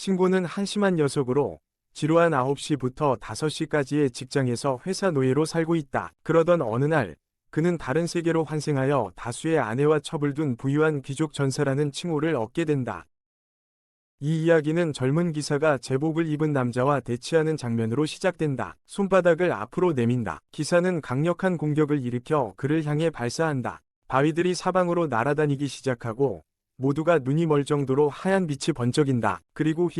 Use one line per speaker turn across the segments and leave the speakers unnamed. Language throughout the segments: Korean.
신고는 한심한 녀석으로 지루한 9시부터 5시까지의 직장에서 회사 노예로 살고 있다. 그러던 어느 날 그는 다른 세계로 환생하여 다수의 아내와 첩을 둔 부유한 귀족 전사라는 칭호를 얻게 된다. 이 이야기는 젊은 기사가 제복을 입은 남자와 대치하는 장면으로 시작된다. 손바닥을 앞으로 내민다. 기사는 강력한 공격을 일으켜 그를 향해 발사한다. 바위들이 사방으로 날아다니기 시작하고 모두가 눈이 멀 정도로 하얀 빛이 번쩍인다. 그리고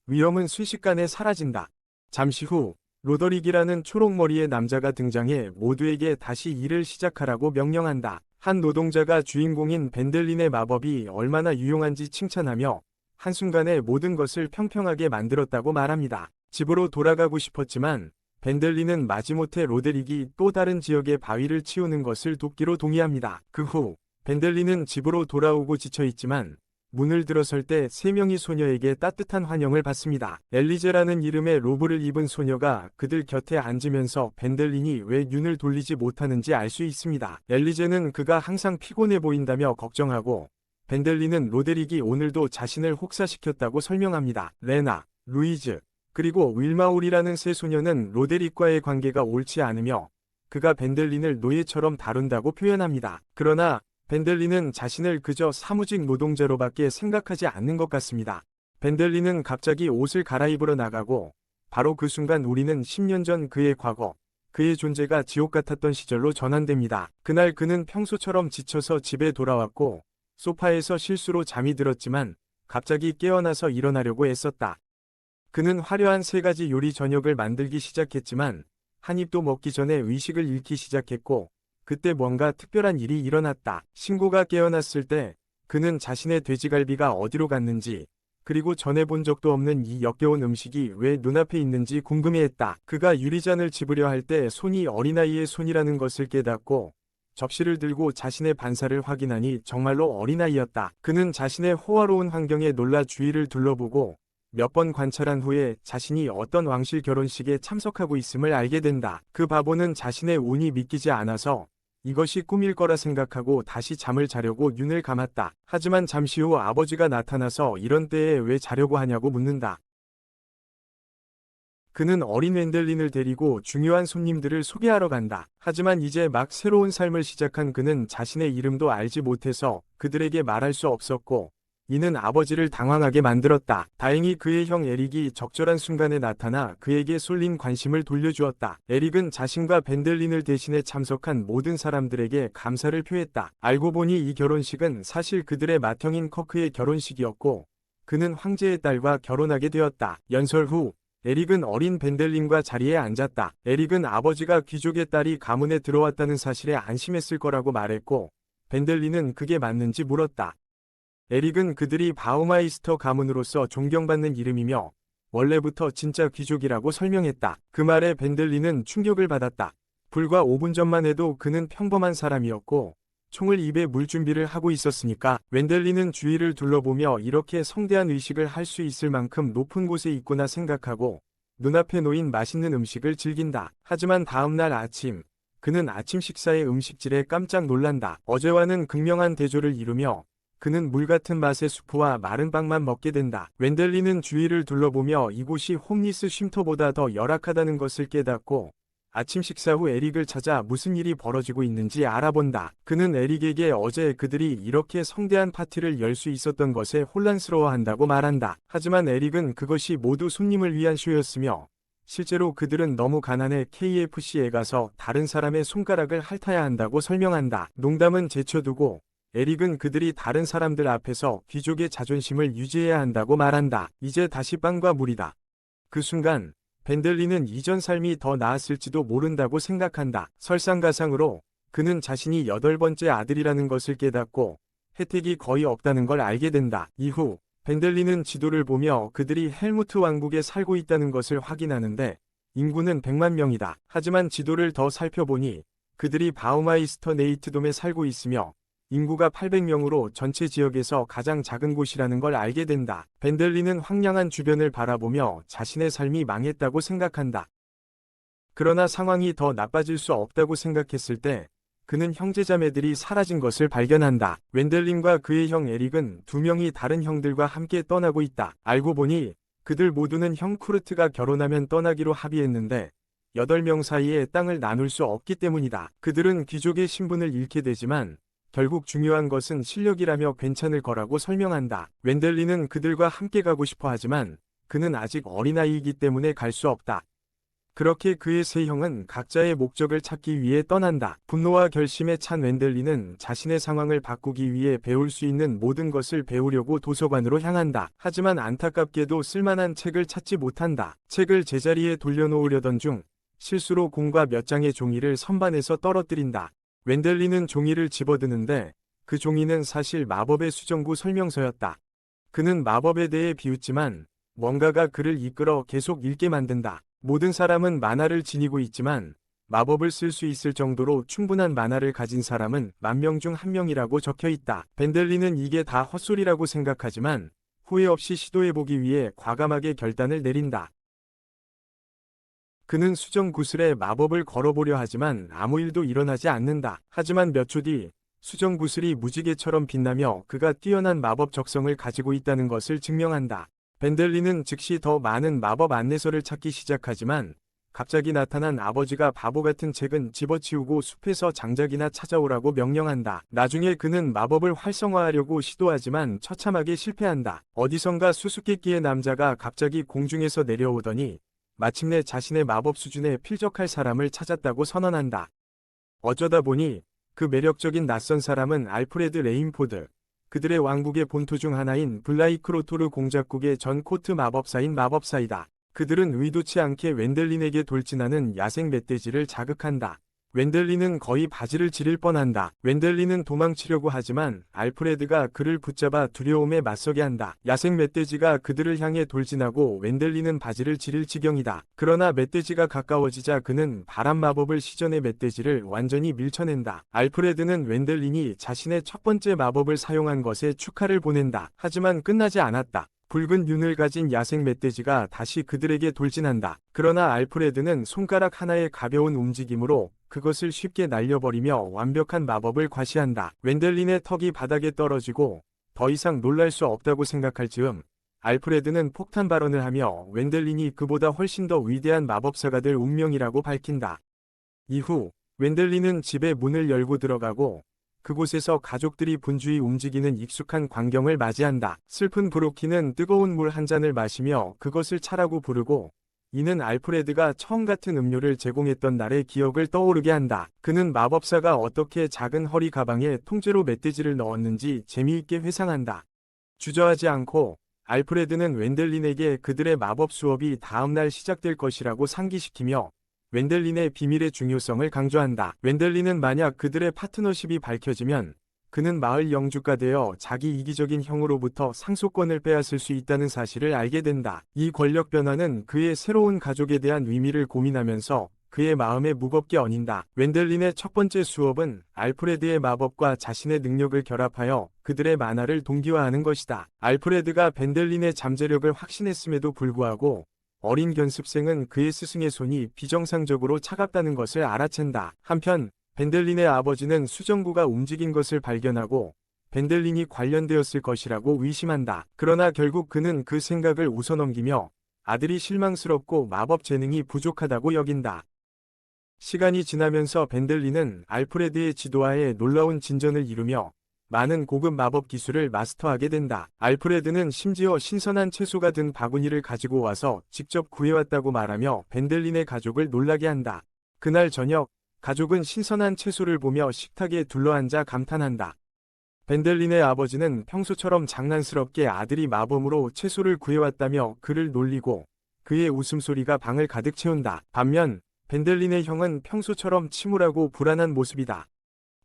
위험은 순식간에 사라진다. 잠시 후 로더릭이라는 초록머리의 남자가 등장해 모두에게 다시 일을 시작하라고 명령한다. 한 노동자가 주인공인 벤델린의 마법이 얼마나 유용한지 칭찬하며 한순간에 모든 것을 평평하게 만들었다고 말합니다. 집으로 돌아가고 싶었지만 벤델린은 마지못해 로데릭이 또 다른 지역의 바위를 치우는 것을 돕기로 동의합니다. 그 후 벤델린은 집으로 돌아오고 지쳐있지만 문을 들어설 때 3명의 소녀에게 따뜻한 환영을 받습니다. 엘리제라는 이름의 로브를 입은 소녀가 그들 곁에 앉으면서 벤델린이 왜 눈을 돌리지 못하는지 알 수 있습니다. 엘리제는 그가 항상 피곤해 보인다며 걱정하고 벤델린은 로데릭이 오늘도 자신을 혹사시켰다고 설명합니다. 레나, 루이즈, 그리고 윌마울이라는 세 소녀는 로데릭과의 관계가 옳지 않으며 그가 벤델린을 노예처럼 다룬다고 표현합니다. 그러나 벤델린은 자신을 그저 사무직 노동자로밖에 생각하지 않는 것 같습니다. 벤델린은 갑자기 옷을 갈아입으러 나가고 바로 그 순간 우리는 10년 전 그의 과거, 그의 존재가 지옥 같았던 시절로 전환됩니다. 그날 그는 평소처럼 지쳐서 집에 돌아왔고 소파에서 실수로 잠이 들었지만 갑자기 깨어나서 일어나려고 애썼다. 그는 화려한 3가지 요리 저녁을 만들기 시작했지만 한 입도 먹기 전에 의식을 잃기 시작했고 그때 뭔가 특별한 일이 일어났다. 신고가 깨어났을 때 그는 자신의 돼지갈비가 어디로 갔는지 그리고 전에 본 적도 없는 이 역겨운 음식이 왜 눈앞에 있는지 궁금해했다. 그가 유리잔을 집으려 할 때 손이 어린아이의 손이라는 것을 깨닫고 접시를 들고 자신의 반사를 확인하니 정말로 어린아이였다. 그는 자신의 호화로운 환경에 놀라 주위를 둘러보고 몇 번 관찰한 후에 자신이 어떤 왕실 결혼식에 참석하고 있음을 알게 된다. 그 바보는 자신의 운이 믿기지 않아서 이것이 꿈일 거라 생각하고 다시 잠을 자려고 눈을 감았다. 하지만 잠시 후 아버지가 나타나서 이런 때에 왜 자려고 하냐고 묻는다. 그는 어린 웬델린을 데리고 중요한 손님들을 소개하러 간다. 하지만 이제 막 새로운 삶을 시작한 그는 자신의 이름도 알지 못해서 그들에게 말할 수 없었고 이는 아버지를 당황하게 만들었다. 다행히 그의 형 에릭이 적절한 순간에 나타나 그에게 쏠린 관심을 돌려주었다. 에릭은 자신과 벤델린을 대신해 참석한 모든 사람들에게 감사를 표했다. 알고 보니 이 결혼식은 사실 그들의 맏형인 커크의 결혼식이었고 그는 황제의 딸과 결혼하게 되었다. 연설 후 에릭은 어린 벤델린과 자리에 앉았다. 에릭은 아버지가 귀족의 딸이 가문에 들어왔다는 사실에 안심했을 거라고 말했고 벤델린은 그게 맞는지 물었다. 에릭은 그들이 바우마이스터 가문으로서 존경받는 이름이며 원래부터 진짜 귀족이라고 설명했다. 그 말에 벤델린은 충격을 받았다. 불과 5분 전만 해도 그는 평범한 사람이었고 총을 입에 물 준비를 하고 있었으니까. 웬델린은 주위를 둘러보며 이렇게 성대한 의식을 할 수 있을 만큼 높은 곳에 있구나 생각하고 눈앞에 놓인 맛있는 음식을 즐긴다. 하지만 다음날 아침 그는 아침 식사의 음식질에 깜짝 놀란다. 어제와는 극명한 대조를 이루며 그는 물같은 맛의 수프와 마른 빵만 먹게 된다. 웬델린은 주위를 둘러보며 이곳이 홈리스 쉼터보다 더 열악하다는 것을 깨닫고 아침 식사 후 에릭을 찾아 무슨 일이 벌어지고 있는지 알아본다. 그는 에릭에게 어제 그들이 이렇게 성대한 파티를 열 수 있었던 것에 혼란스러워한다고 말한다. 하지만 에릭은 그것이 모두 손님을 위한 쇼였으며 실제로 그들은 너무 가난해 KFC에 가서 다른 사람의 손가락을 핥아야 한다고 설명한다. 농담은 제쳐두고 에릭은 그들이 다른 사람들 앞에서 귀족의 자존심을 유지해야 한다고 말한다. 이제 다시 빵과 물이다. 그 순간 벤델린은 이전 삶이 더 나았을지도 모른다고 생각한다. 설상가상으로 그는 자신이 8번째 아들이라는 것을 깨닫고 혜택이 거의 없다는 걸 알게 된다. 이후 벤델린은 지도를 보며 그들이 헬무트 왕국에 살고 있다는 것을 확인하는데 인구는 100만 명이다. 하지만 지도를 더 살펴보니 그들이 바우마이스터 네이트돔에 살고 있으며 인구가 800명으로 전체 지역에서 가장 작은 곳이라는 걸 알게 된다. 벤델린은 황량한 주변을 바라보며 자신의 삶이 망했다고 생각한다. 그러나 상황이 더 나빠질 수 없다고 생각했을 때 그는 형제자매들이 사라진 것을 발견한다. 웬델린과 그의 형 에릭은 2명이 다른 형들과 함께 떠나고 있다. 알고 보니 그들 모두는 형 쿠르트가 결혼하면 떠나기로 합의했는데 8명 사이에 땅을 나눌 수 없기 때문이다. 그들은 귀족의 신분을 잃게 되지만 결국 중요한 것은 실력이라며 괜찮을 거라고 설명한다. 웬델리는 그들과 함께 가고 싶어 하지만 그는 아직 어린아이이기 때문에 갈 수 없다. 그렇게 그의 세 형은 각자의 목적을 찾기 위해 떠난다. 분노와 결심에 찬 웬델리는 자신의 상황을 바꾸기 위해 배울 수 있는 모든 것을 배우려고 도서관으로 향한다. 하지만 안타깝게도 쓸만한 책을 찾지 못한다. 책을 제자리에 돌려놓으려던 중 실수로 공과 몇 장의 종이를 선반에서 떨어뜨린다. 웬델리는 종이를 집어드는데 그 종이는 사실 마법의 수정구 설명서였다. 그는 마법에 대해 비웃지만 뭔가가 그를 이끌어 계속 읽게 만든다. 모든 사람은 만화를 지니고 있지만 마법을 쓸 수 있을 정도로 충분한 만화를 가진 사람은 10,000명 중 1명이라고 적혀 있다. 벤델리는 이게 다 헛소리라고 생각하지만 후회 없이 시도해보기 위해 과감하게 결단을 내린다. 그는 수정 구슬에 마법을 걸어보려 하지만 아무 일도 일어나지 않는다. 하지만 몇 초 뒤 수정 구슬이 무지개처럼 빛나며 그가 뛰어난 마법 적성을 가지고 있다는 것을 증명한다. 벤델리는 즉시 더 많은 마법 안내서를 찾기 시작하지만 갑자기 나타난 아버지가 바보 같은 책은 집어치우고 숲에서 장작이나 찾아오라고 명령한다. 나중에 그는 마법을 활성화하려고 시도하지만 처참하게 실패한다. 어디선가 수수께끼의 남자가 갑자기 공중에서 내려오더니 마침내 자신의 마법 수준에 필적할 사람을 찾았다고 선언한다. 어쩌다 보니 그 매력적인 낯선 사람은 알프레드 레인포드, 그들의 왕국의 본토 중 하나인 블라이크로토르 공작국의 전 코트 마법사인 마법사이다. 그들은 의도치 않게 웬델린에게 돌진하는 야생 멧돼지를 자극한다. 웬델린은 거의 바지를 지릴 뻔한다. 웬델린은 도망치려고 하지만 알프레드가 그를 붙잡아 두려움에 맞서게 한다. 야생 멧돼지가 그들을 향해 돌진하고 웬델린은 바지를 지릴 지경이다. 그러나 멧돼지가 가까워지자 그는 바람 마법을 시전해 멧돼지를 완전히 밀쳐낸다. 알프레드는 웬델린이 자신의 첫 번째 마법을 사용한 것에 축하를 보낸다. 하지만 끝나지 않았다. 붉은 눈을 가진 야생 멧돼지가 다시 그들에게 돌진한다. 그러나 알프레드는 손가락 하나의 가벼운 움직임으로 그것을 쉽게 날려버리며 완벽한 마법을 과시한다. 웬델린의 턱이 바닥에 떨어지고 더 이상 놀랄 수 없다고 생각할 즈음 알프레드는 폭탄 발언을 하며 웬델린이 그보다 훨씬 더 위대한 마법사가 될 운명이라고 밝힌다. 이후 웬델린은 집의 문을 열고 들어가고 그곳에서 가족들이 분주히 움직이는 익숙한 광경을 맞이한다. 슬픈 브로키는 뜨거운 물 한 잔을 마시며 그것을 차라고 부르고 이는 알프레드가 처음 같은 음료를 제공했던 날의 기억을 떠오르게 한다. 그는 마법사가 어떻게 작은 허리 가방에 통째로 멧돼지를 넣었는지 재미있게 회상한다. 주저하지 않고 알프레드는 웬델린에게 그들의 마법 수업이 다음날 시작될 것이라고 상기시키며 웬델린의 비밀의 중요성을 강조한다. 웬델린은 만약 그들의 파트너십이 밝혀지면 그는 마을 영주가 되어 자기 이기적인 형으로부터 상속권을 빼앗을 수 있다는 사실을 알게 된다. 이 권력 변화는 그의 새로운 가족에 대한 의미를 고민하면서 그의 마음에 무겁게 얹는다. 웬델린의 첫 번째 수업은 알프레드의 마법과 자신의 능력을 결합하여 그들의 만화를 동기화하는 것이다. 알프레드가 벤델린의 잠재력을 확신했음에도 불구하고 어린 견습생은 그의 스승의 손이 비정상적으로 차갑다는 것을 알아챈다. 한편 벤델린의 아버지는 수정구가 움직인 것을 발견하고 벤델린이 관련되었을 것이라고 의심한다. 그러나 결국 그는 그 생각을 웃어넘기며 아들이 실망스럽고 마법 재능이 부족하다고 여긴다. 시간이 지나면서 벤델린은 알프레드의 지도하에 놀라운 진전을 이루며 많은 고급 마법 기술을 마스터하게 된다. 알프레드는 심지어 신선한 채소가 든 바구니를 가지고 와서 직접 구해왔다고 말하며 벤델린의 가족을 놀라게 한다. 그날 저녁, 가족은 신선한 채소를 보며 식탁에 둘러앉아 감탄한다. 벤델린의 아버지는 평소처럼 장난스럽게 아들이 마법으로 채소를 구해왔다며 그를 놀리고 그의 웃음소리가 방을 가득 채운다. 반면 벤델린의 형은 평소처럼 침울하고 불안한 모습이다.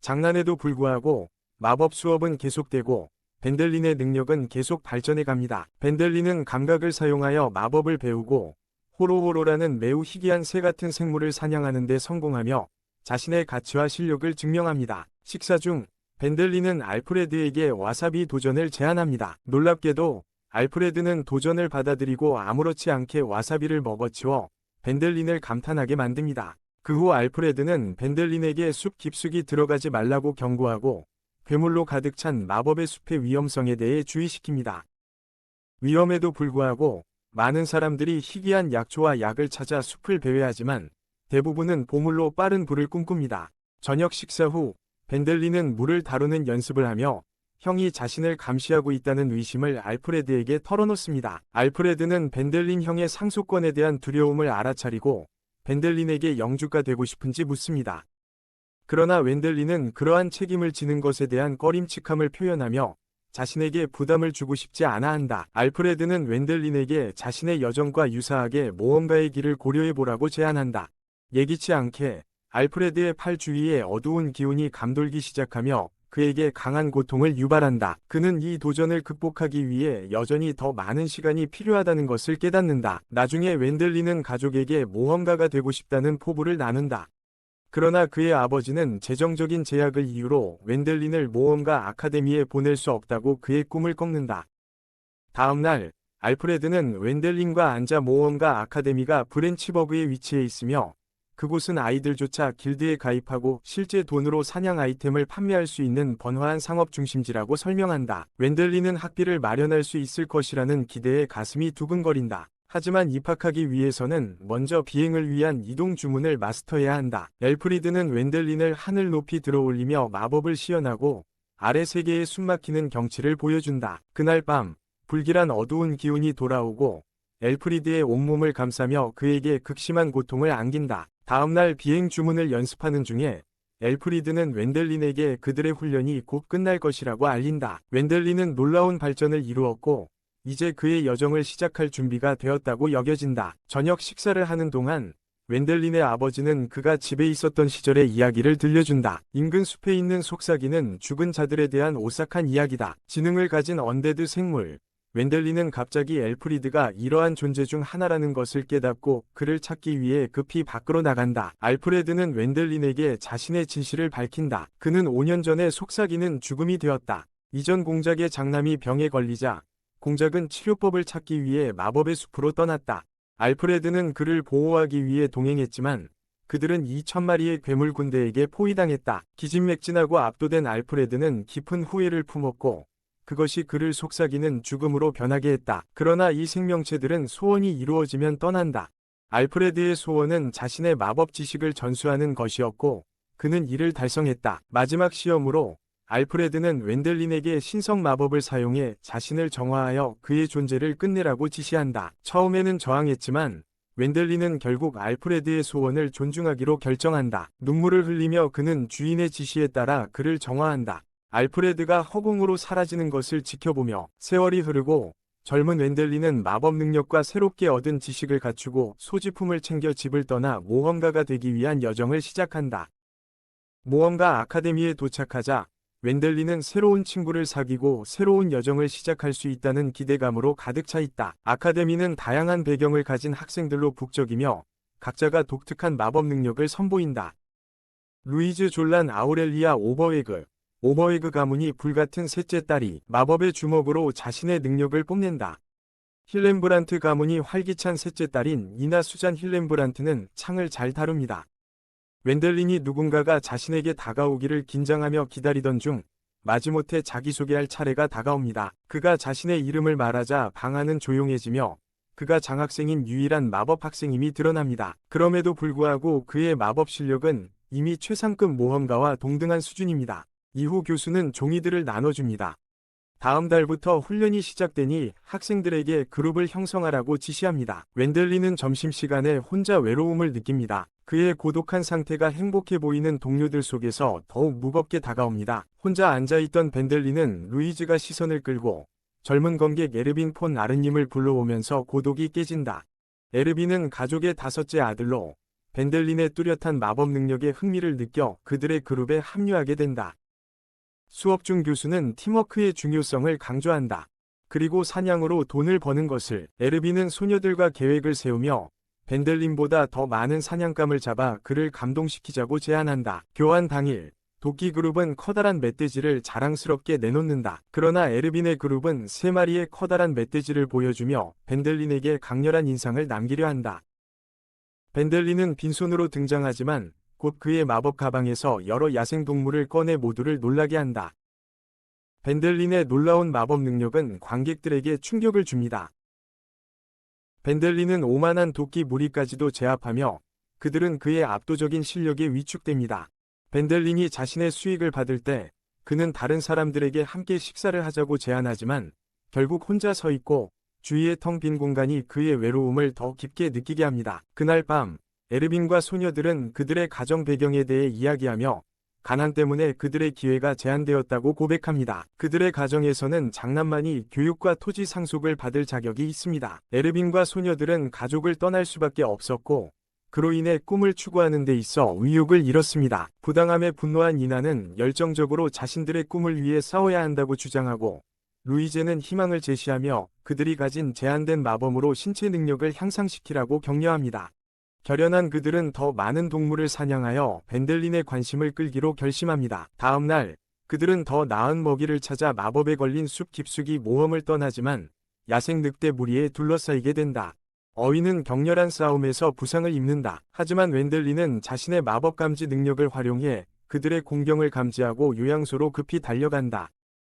장난에도 불구하고 마법 수업은 계속되고 벤델린의 능력은 계속 발전해 갑니다. 벤델린은 감각을 사용하여 마법을 배우고 호로호로라는 매우 희귀한 새 같은 생물을 사냥하는 데 성공하며 자신의 가치와 실력을 증명합니다. 식사 중 벤델린은 알프레드에게 와사비 도전을 제안합니다. 놀랍게도 알프레드는 도전을 받아들이고 아무렇지 않게 와사비를 먹어치워 벤델린을 감탄하게 만듭니다. 그 후 알프레드는 벤델린에게 숲 깊숙이 들어가지 말라고 경고하고 괴물로 가득 찬 마법의 숲의 위험성에 대해 주의시킵니다. 위험에도 불구하고 많은 사람들이 희귀한 약초와 약을 찾아 숲을 배회하지만 대부분은 보물로 빠른 부를 꿈꿉니다. 저녁 식사 후 벤델리는 물을 다루는 연습을 하며 형이 자신을 감시하고 있다는 의심을 알프레드에게 털어놓습니다. 알프레드는 벤델린 형의 상속권에 대한 두려움을 알아차리고 벤델린에게 영주가 되고 싶은지 묻습니다. 그러나 웬델린은 그러한 책임을 지는 것에 대한 꺼림칙함을 표현하며 자신에게 부담을 주고 싶지 않아 한다. 알프레드는 웬델린에게 자신의 여정과 유사하게 모험가의 길을 고려해보라고 제안한다. 예기치 않게 알프레드의 팔 주위에 어두운 기운이 감돌기 시작하며 그에게 강한 고통을 유발한다. 그는 이 도전을 극복하기 위해 여전히 더 많은 시간이 필요하다는 것을 깨닫는다. 나중에 웬델린은 가족에게 모험가가 되고 싶다는 포부를 나눈다. 그러나 그의 아버지는 재정적인 제약을 이유로 웬델린을 모험가 아카데미에 보낼 수 없다고 그의 꿈을 꺾는다. 다음 날, 알프레드는 웬델린과 앉아 모험가 아카데미가 브렌치버그에 위치해 있으며 그곳은 아이들조차 길드에 가입하고 실제 돈으로 사냥 아이템을 판매할 수 있는 번화한 상업 중심지라고 설명한다. 웬델린은 학비를 마련할 수 있을 것이라는 기대에 가슴이 두근거린다. 하지만 입학하기 위해서는 먼저 비행을 위한 이동 주문을 마스터해야 한다. 엘프리드는 웬델린을 하늘 높이 들어올리며 마법을 시연하고 아래 세계의 숨막히는 경치를 보여준다. 그날 밤, 불길한 어두운 기운이 돌아오고 엘프리드의 온몸을 감싸며 그에게 극심한 고통을 안긴다. 다음날 비행 주문을 연습하는 중에 엘프리드는 웬델린에게 그들의 훈련이 곧 끝날 것이라고 알린다. 웬델린은 놀라운 발전을 이루었고 이제 그의 여정을 시작할 준비가 되었다고 여겨진다. 저녁 식사를 하는 동안 웬델린의 아버지는 그가 집에 있었던 시절의 이야기를 들려준다. 인근 숲에 있는 속삭이는 죽은 자들에 대한 오싹한 이야기다. 지능을 가진 언데드 생물. 웬델린은 갑자기 엘프리드가 이러한 존재 중 하나라는 것을 깨닫고 그를 찾기 위해 급히 밖으로 나간다. 알프레드는 웬델린에게 자신의 진실을 밝힌다. 그는 5년 전에 속삭이는 죽음이 되었다. 이전 공작의 장남이 병에 걸리자 공작은 치료법을 찾기 위해 마법의 숲으로 떠났다. 알프레드는 그를 보호하기 위해 동행했지만 그들은 2,000마리의 괴물 군대에게 포위당했다. 기진맥진하고 압도된 알프레드는 깊은 후회를 품었고 그것이 그를 속삭이는 죽음으로 변하게 했다. 그러나 이 생명체들은 소원이 이루어지면 떠난다. 알프레드의 소원은 자신의 마법 지식을 전수하는 것이었고 그는 이를 달성했다. 마지막 시험으로 알프레드는 웬델린에게 신성 마법을 사용해 자신을 정화하여 그의 존재를 끝내라고 지시한다. 처음에는 저항했지만 웬델린은 결국 알프레드의 소원을 존중하기로 결정한다. 눈물을 흘리며 그는 주인의 지시에 따라 그를 정화한다. 알프레드가 허공으로 사라지는 것을 지켜보며 세월이 흐르고 젊은 웬델린은 마법 능력과 새롭게 얻은 지식을 갖추고 소지품을 챙겨 집을 떠나 모험가가 되기 위한 여정을 시작한다. 모험가 아카데미에 도착하자 웬델린은 새로운 친구를 사귀고 새로운 여정을 시작할 수 있다는 기대감으로 가득 차 있다. 아카데미는 다양한 배경을 가진 학생들로 북적이며 각자가 독특한 마법 능력을 선보인다. 루이즈 졸란 아우렐리아 오버웨그 가문이 불같은 셋째 딸이 마법의 주먹으로 자신의 능력을 뽐낸다. 힐렘브란트 가문이 활기찬 셋째 딸인 이나 수잔 힐렘브란트는 창을 잘 다룹니다. 웬델린이 누군가가 자신에게 다가오기를 긴장하며 기다리던 중 마지못해 자기소개할 차례가 다가옵니다. 그가 자신의 이름을 말하자 방안은 조용해지며 그가 장학생인 유일한 마법 학생임이 드러납니다. 그럼에도 불구하고 그의 마법 실력은 이미 최상급 모험가와 동등한 수준입니다. 이후 교수는 종이들을 나눠줍니다. 다음 달부터 훈련이 시작되니 학생들에게 그룹을 형성하라고 지시합니다. 웬델린은 점심시간에 혼자 외로움을 느낍니다. 그의 고독한 상태가 행복해 보이는 동료들 속에서 더욱 무겁게 다가옵니다. 혼자 앉아있던 벤델린은 루이즈가 시선을 끌고 젊은 검객 에르빈 폰 아르님을 불러오면서 고독이 깨진다. 에르빈은 가족의 다섯째 아들로 벤델린의 뚜렷한 마법 능력에 흥미를 느껴 그들의 그룹에 합류하게 된다. 수업 중 교수는 팀워크의 중요성을 강조한다. 그리고 사냥으로 돈을 버는 것을. 에르빈은 소녀들과 계획을 세우며 벤델린보다 더 많은 사냥감을 잡아 그를 감동시키자고 제안한다. 교환 당일, 도끼 그룹은 커다란 멧돼지를 자랑스럽게 내놓는다. 그러나 에르빈의 그룹은 3마리의 커다란 멧돼지를 보여주며 벤델린에게 강렬한 인상을 남기려 한다. 벤델린은 빈손으로 등장하지만 곧 그의 마법 가방에서 여러 야생동물을 꺼내 모두를 놀라게 한다. 벤델린의 놀라운 마법 능력은 관객들에게 충격을 줍니다. 벤델리는 오만한 도끼 무리까지도 제압하며 그들은 그의 압도적인 실력에 위축됩니다. 벤델린이 자신의 수익을 받을 때 그는 다른 사람들에게 함께 식사를 하자고 제안하지만 결국 혼자 서 있고 주위의 텅 빈 공간이 그의 외로움을 더 깊게 느끼게 합니다. 그날 밤 에르빈과 소녀들은 그들의 가정 배경에 대해 이야기하며 가난 때문에 그들의 기회가 제한되었다고 고백합니다. 그들의 가정에서는 장남만이 교육과 토지 상속을 받을 자격이 있습니다. 에르빈과 소녀들은 가족을 떠날 수밖에 없었고 그로 인해 꿈을 추구하는 데 있어 의욕을 잃었습니다. 부당함에 분노한 이나는 열정적으로 자신들의 꿈을 위해 싸워야 한다고 주장하고 루이제는 희망을 제시하며 그들이 가진 제한된 마법으로 신체 능력을 향상시키라고 격려합니다. 결연한 그들은 더 많은 동물을 사냥하여 벤델린의 관심을 끌기로 결심합니다. 다음 날 그들은 더 나은 먹이를 찾아 마법에 걸린 숲 깊숙이 모험을 떠나지만 야생 늑대 무리에 둘러싸이게 된다. 어윈은 격렬한 싸움에서 부상을 입는다. 하지만 웬델린은 자신의 마법 감지 능력을 활용해 그들의 공격을 감지하고 요양소로 급히 달려간다.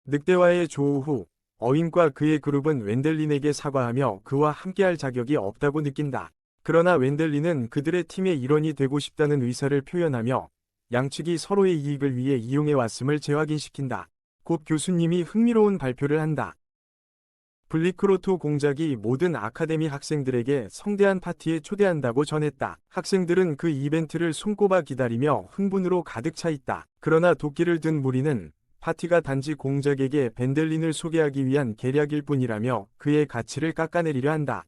늑대와의 조우 후 어윈과 그의 그룹은 웬델린에게 사과하며 그와 함께할 자격이 없다고 느낀다. 그러나 웬델린은 그들의 팀의 일원이 되고 싶다는 의사를 표현하며 양측이 서로의 이익을 위해 이용해왔음을 재확인시킨다. 곧 교수님이 흥미로운 발표를 한다. 블리크로토 공작이 모든 아카데미 학생들에게 성대한 파티에 초대한다고 전했다. 학생들은 그 이벤트를 손꼽아 기다리며 흥분으로 가득 차 있다. 그러나 도끼를 든 무리는 파티가 단지 공작에게 벤델린을 소개하기 위한 계략일 뿐이라며 그의 가치를 깎아내리려 한다.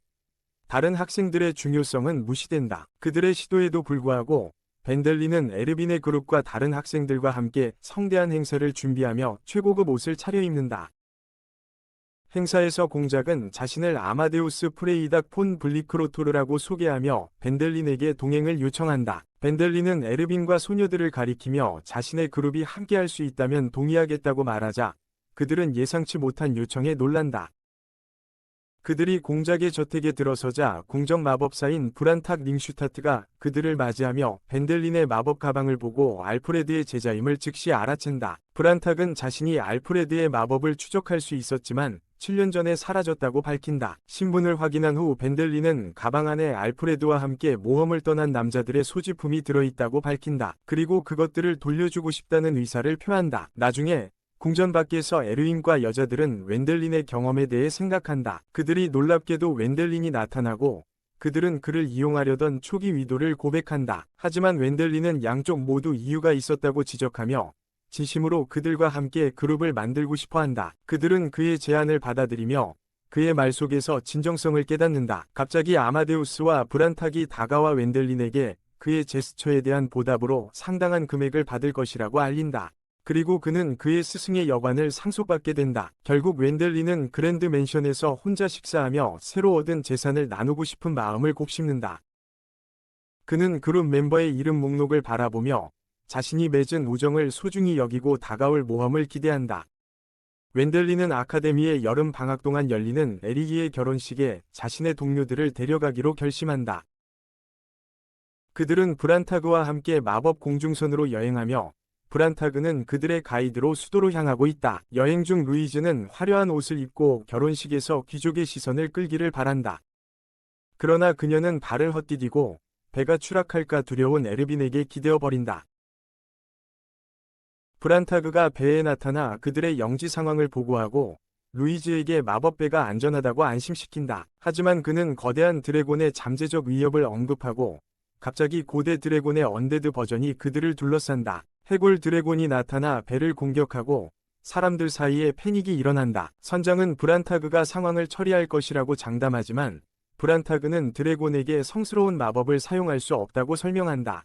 다른 학생들의 중요성은 무시된다. 그들의 시도에도 불구하고 벤델린은 에르빈의 그룹과 다른 학생들과 함께 성대한 행사를 준비하며 최고급 옷을 차려입는다. 행사에서 공작은 자신을 아마데우스 프레이닥 폰 블리크로토르라고 소개하며 벤델린에게 동행을 요청한다. 벤델린은 에르빈과 소녀들을 가리키며 자신의 그룹이 함께할 수 있다면 동의하겠다고 말하자 그들은 예상치 못한 요청에 놀란다. 그들이 공작의 저택에 들어서자 궁정 마법사인 브란탁 링슈타트가 그들을 맞이하며 벤델린의 마법 가방을 보고 알프레드의 제자임을 즉시 알아챈다. 브란탁은 자신이 알프레드의 마법을 추적할 수 있었지만 7년 전에 사라졌다고 밝힌다. 신분을 확인한 후 벤델린은 가방 안에 알프레드와 함께 모험을 떠난 남자들의 소지품이 들어있다고 밝힌다. 그리고 그것들을 돌려주고 싶다는 의사를 표한다. 나중에 궁전 밖에서 에르윈과 여자들은 웬델린의 경험에 대해 생각한다. 그들이 놀랍게도 웬델린이 나타나고 그들은 그를 이용하려던 초기 위도를 고백한다. 하지만 웬델린은 양쪽 모두 이유가 있었다고 지적하며 진심으로 그들과 함께 그룹을 만들고 싶어한다. 그들은 그의 제안을 받아들이며 그의 말 속에서 진정성을 깨닫는다. 갑자기 아마데우스와 브란탁이 다가와 웬델린에게 그의 제스처에 대한 보답으로 상당한 금액을 받을 것이라고 알린다. 그리고 그는 그의 스승의 여관을 상속받게 된다. 결국 웬델린은 그랜드 맨션에서 혼자 식사하며 새로 얻은 재산을 나누고 싶은 마음을 곱씹는다. 그는 그룹 멤버의 이름 목록을 바라보며 자신이 맺은 우정을 소중히 여기고 다가올 모험을 기대한다. 웬델린은 아카데미의 여름 방학 동안 열리는 에리기의 결혼식에 자신의 동료들을 데려가기로 결심한다. 그들은 브란타그와 함께 마법 공중선으로 여행하며 브란타그는 그들의 가이드로 수도로 향하고 있다. 여행 중 루이즈는 화려한 옷을 입고 결혼식에서 귀족의 시선을 끌기를 바란다. 그러나 그녀는 발을 헛디디고 배가 추락할까 두려운 에르빈에게 기대어 버린다. 브란타그가 배에 나타나 그들의 영지 상황을 보고하고 루이즈에게 마법배가 안전하다고 안심시킨다. 하지만 그는 거대한 드래곤의 잠재적 위협을 언급하고 갑자기 고대 드래곤의 언데드 버전이 그들을 둘러싼다. 해골 드래곤이 나타나 배를 공격하고 사람들 사이에 패닉이 일어난다. 선장은 브란타그가 상황을 처리할 것이라고 장담하지만 브란타그는 드래곤에게 성스러운 마법을 사용할 수 없다고 설명한다.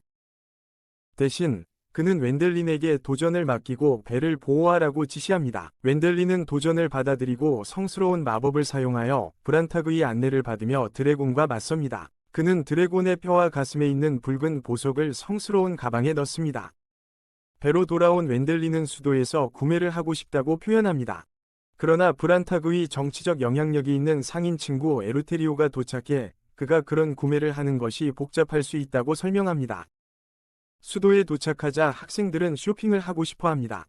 대신 그는 웬델린에게 도전을 맡기고 배를 보호하라고 지시합니다. 웬델린은 도전을 받아들이고 성스러운 마법을 사용하여 브란타그의 안내를 받으며 드래곤과 맞섭니다. 그는 드래곤의 뼈와 가슴에 있는 붉은 보석을 성스러운 가방에 넣습니다. 배로 돌아온 웬델린은 수도에서 구매를 하고 싶다고 표현합니다. 그러나 브란타그의 정치적 영향력이 있는 상인 친구 에루테리오가 도착해 그가 그런 구매를 하는 것이 복잡할 수 있다고 설명합니다. 수도에 도착하자 학생들은 쇼핑을 하고 싶어 합니다.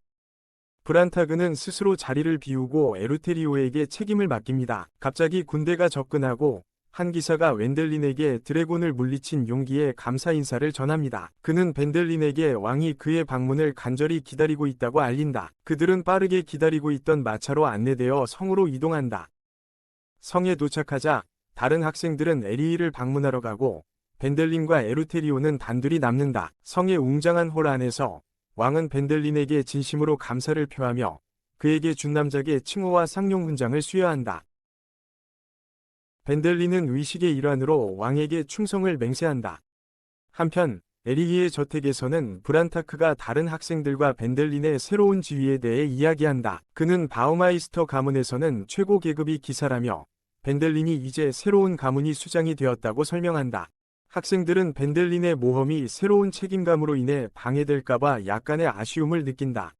브란타그는 스스로 자리를 비우고 에루테리오에게 책임을 맡깁니다. 갑자기 군대가 접근하고 한 기사가 웬델린에게 드래곤을 물리친 용기에 감사 인사를 전합니다. 그는 벤델린에게 왕이 그의 방문을 간절히 기다리고 있다고 알린다. 그들은 빠르게 기다리고 있던 마차로 안내되어 성으로 이동한다. 성에 도착하자 다른 학생들은 에리히를 방문하러 가고 벤델린과 에루테리오는 단둘이 남는다. 성의 웅장한 홀 안에서 왕은 벤델린에게 진심으로 감사를 표하며 그에게 준 남작의 칭호와 상용 훈장을 수여한다. 벤델린은 의식의 일환으로 왕에게 충성을 맹세한다. 한편 에리히의 저택에서는 브란타크가 다른 학생들과 벤델린의 새로운 지위에 대해 이야기한다. 그는 바우마이스터 가문에서는 최고 계급이 기사라며 벤델린이 이제 새로운 가문이 수장이 되었다고 설명한다. 학생들은 벤델린의 모험이 새로운 책임감으로 인해 방해될까봐 약간의 아쉬움을 느낀다.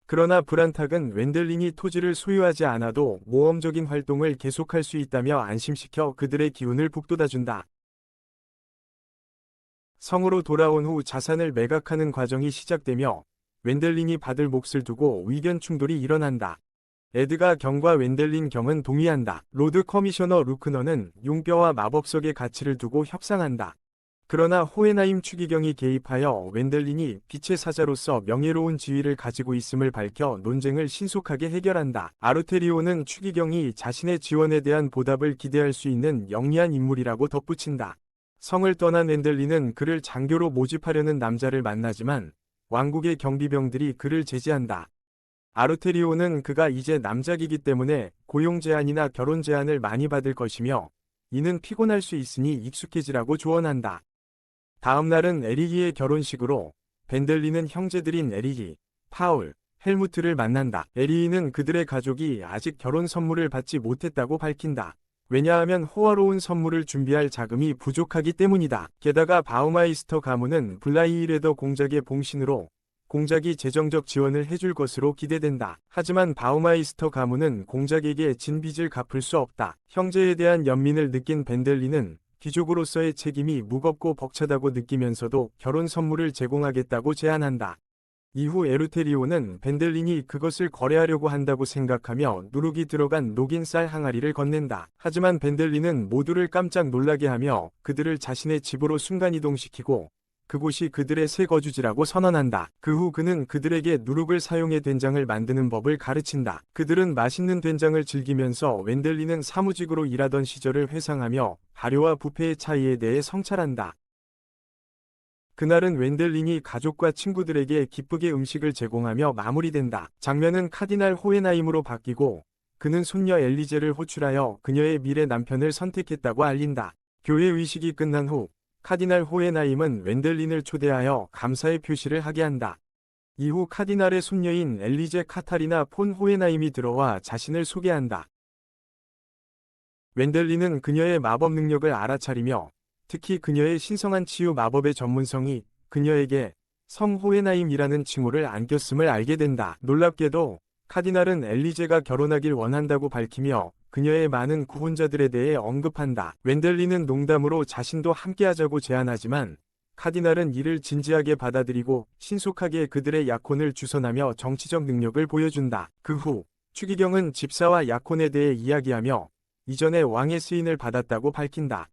그러나 브란탁은 웬델린이 토지를 소유하지 않아도 모험적인 활동을 계속할 수 있다며 안심시켜 그들의 기운을 북돋아준다. 성으로 돌아온 후 자산을 매각하는 과정이 시작되며 웬델린이 받을 몫을 두고 의견 충돌이 일어난다. 에드가 경과 웬델린 경은 동의한다. 로드 커미셔너 루크너는 용뼈와 마법석의 가치를 두고 협상한다. 그러나 호헤나임 추기경이 개입하여 웬델린이 빛의 사자로서 명예로운 지위를 가지고 있음을 밝혀 논쟁을 신속하게 해결한다. 아르테리오는 추기경이 자신의 지원에 대한 보답을 기대할 수 있는 영리한 인물이라고 덧붙인다. 성을 떠난 웬델린은 그를 장교로 모집하려는 남자를 만나지만 왕국의 경비병들이 그를 제지한다. 아르테리오는 그가 이제 남작이기 때문에 고용 제한이나 결혼 제한을 많이 받을 것이며 이는 피곤할 수 있으니 익숙해지라고 조언한다. 다음 날은 에리히의 결혼식으로 벤델린은 형제들인 에리히, 파울, 헬무트를 만난다. 에리히는 그들의 가족이 아직 결혼 선물을 받지 못했다고 밝힌다. 왜냐하면 호화로운 선물을 준비할 자금이 부족하기 때문이다. 게다가 바우마이스터 가문은 블라이히레더 공작의 봉신으로 공작이 재정적 지원을 해줄 것으로 기대된다. 하지만 바우마이스터 가문은 공작에게 진 빚을 갚을 수 없다. 형제에 대한 연민을 느낀 벤델린은 귀족으로서의 책임이 무겁고 벅차다고 느끼면서도 결혼 선물을 제공하겠다고 제안한다. 이후 에루테리오는 벤델린이 그것을 거래하려고 한다고 생각하며 누룩이 들어간 녹인 쌀 항아리를 건넨다. 하지만 벤델린은 모두를 깜짝 놀라게 하며 그들을 자신의 집으로 순간이동시키고 그곳이 그들의 새 거주지라고 선언한다. 그 후 그는 그들에게 누룩을 사용해 된장을 만드는 법을 가르친다. 그들은 맛있는 된장을 즐기면서 웬델린은 사무직으로 일하던 시절을 회상하며 발효와 부패의 차이에 대해 성찰한다. 그날은 웬델린이 가족과 친구들에게 기쁘게 음식을 제공하며 마무리된다. 장면은 카디날 호헤나임으로 바뀌고 그는 손녀 엘리제를 호출하여 그녀의 미래 남편을 선택했다고 알린다. 교회 의식이 끝난 후 카디날 호헤나임은 웬델린을 초대하여 감사의 표시를 하게 한다. 이후 카디날의 손녀인 엘리제 카타리나 폰 호헤나임이 들어와 자신을 소개한다. 웬델린은 그녀의 마법 능력을 알아차리며 특히 그녀의 신성한 치유 마법의 전문성이 그녀에게 성 호헤나임이라는 칭호를 안겼음을 알게 된다. 놀랍게도 카디날은 엘리제가 결혼하길 원한다고 밝히며 그녀의 많은 구혼자들에 대해 언급한다. 웬델린은 농담으로 자신도 함께하자고 제안하지만 카디날은 이를 진지하게 받아들이고 신속하게 그들의 약혼을 주선하며 정치적 능력을 보여준다. 그 후 추기경은 집사와 약혼에 대해 이야기하며 이전에 왕의 스인을 받았다고 밝힌다.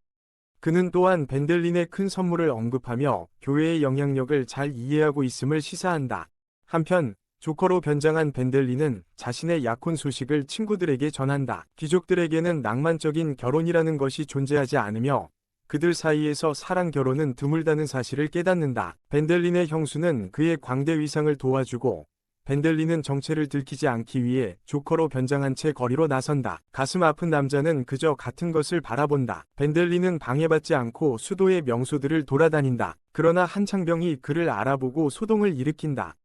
그는 또한 벤델린의 큰 선물을 언급하며 교회의 영향력을 잘 이해하고 있음을 시사한다. 한편 조커로 변장한 벤델린은 자신의 약혼 소식을 친구들에게 전한다. 귀족들에게는 낭만적인 결혼이라는 것이 존재하지 않으며 그들 사이에서 사랑 결혼은 드물다는 사실을 깨닫는다. 벤델린의 형수는 그의 광대 위상을 도와주고 벤델린은 정체를 들키지 않기 위해 조커로 변장한 채 거리로 나선다. 가슴 아픈 남자는 그저 같은 것을 바라본다. 벤델린은 방해받지 않고 수도의 명소들을 돌아다닌다. 그러나 한 창병이 그를 알아보고 소동을 일으킨다.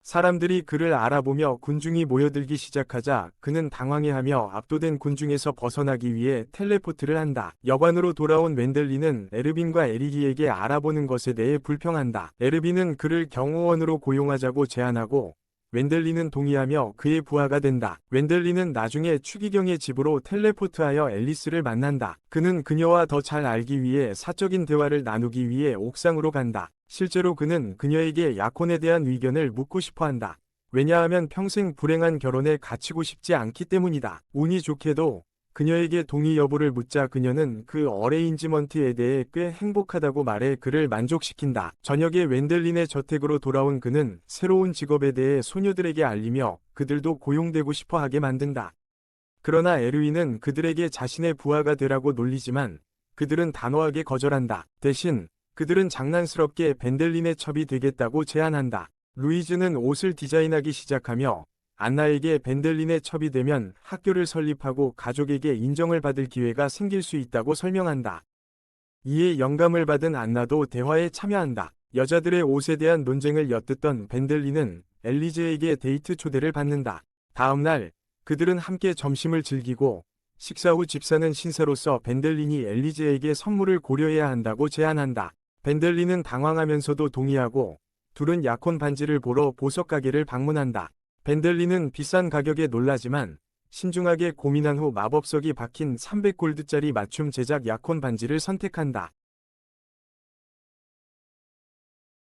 사람들이 그를 알아보며 군중이 모여들기 시작하자 그는 당황해하며 압도된 군중에서 벗어나기 위해 텔레포트를 한다. 여관으로 돌아온 웬델린은 에르빈과 에리히에게 알아보는 것에 대해 불평한다. 에르빈은 그를 경호원으로 고용하자고 제안하고 웬델린은 동의하며 그의 부하가 된다. 웬델린은 나중에 추기경의 집으로 텔레포트하여 앨리스를 만난다. 그는 그녀와 더 잘 알기 위해 사적인 대화를 나누기 위해 옥상으로 간다. 실제로 그는 그녀에게 약혼에 대한 의견을 묻고 싶어한다. 왜냐하면 평생 불행한 결혼에 갇히고 싶지 않기 때문이다. 운이 좋게도 그녀에게 동의 여부를 묻자 그녀는 그 어레인지먼트에 대해 꽤 행복하다고 말해 그를 만족시킨다. 저녁에 웬델린의 저택으로 돌아온 그는 새로운 직업에 대해 소녀들에게 알리며 그들도 고용되고 싶어 하게 만든다. 그러나 에르윈은 그들에게 자신의 부하가 되라고 놀리지만 그들은 단호하게 거절한다. 대신 그들은 장난스럽게 벤델린의 첩이 되겠다고 제안한다. 루이즈는 옷을 디자인하기 시작하며 안나에게 벤델린의 첩이 되면 학교를 설립하고 가족에게 인정을 받을 기회가 생길 수 있다고 설명한다. 이에 영감을 받은 안나도 대화에 참여한다. 여자들의 옷에 대한 논쟁을 엿듣던 벤델린은 엘리제에게 데이트 초대를 받는다. 다음 날 그들은 함께 점심을 즐기고 식사 후 집사는 신사로서 벤델린이 엘리제에게 선물을 고려해야 한다고 제안한다. 벤델린은 당황하면서도 동의하고 둘은 약혼 반지를 보러 보석 가게를 방문한다. 벤델린은 비싼 가격에 놀라지만 신중하게 고민한 후 마법석이 박힌 300골드짜리 맞춤 제작 약혼 반지를 선택한다.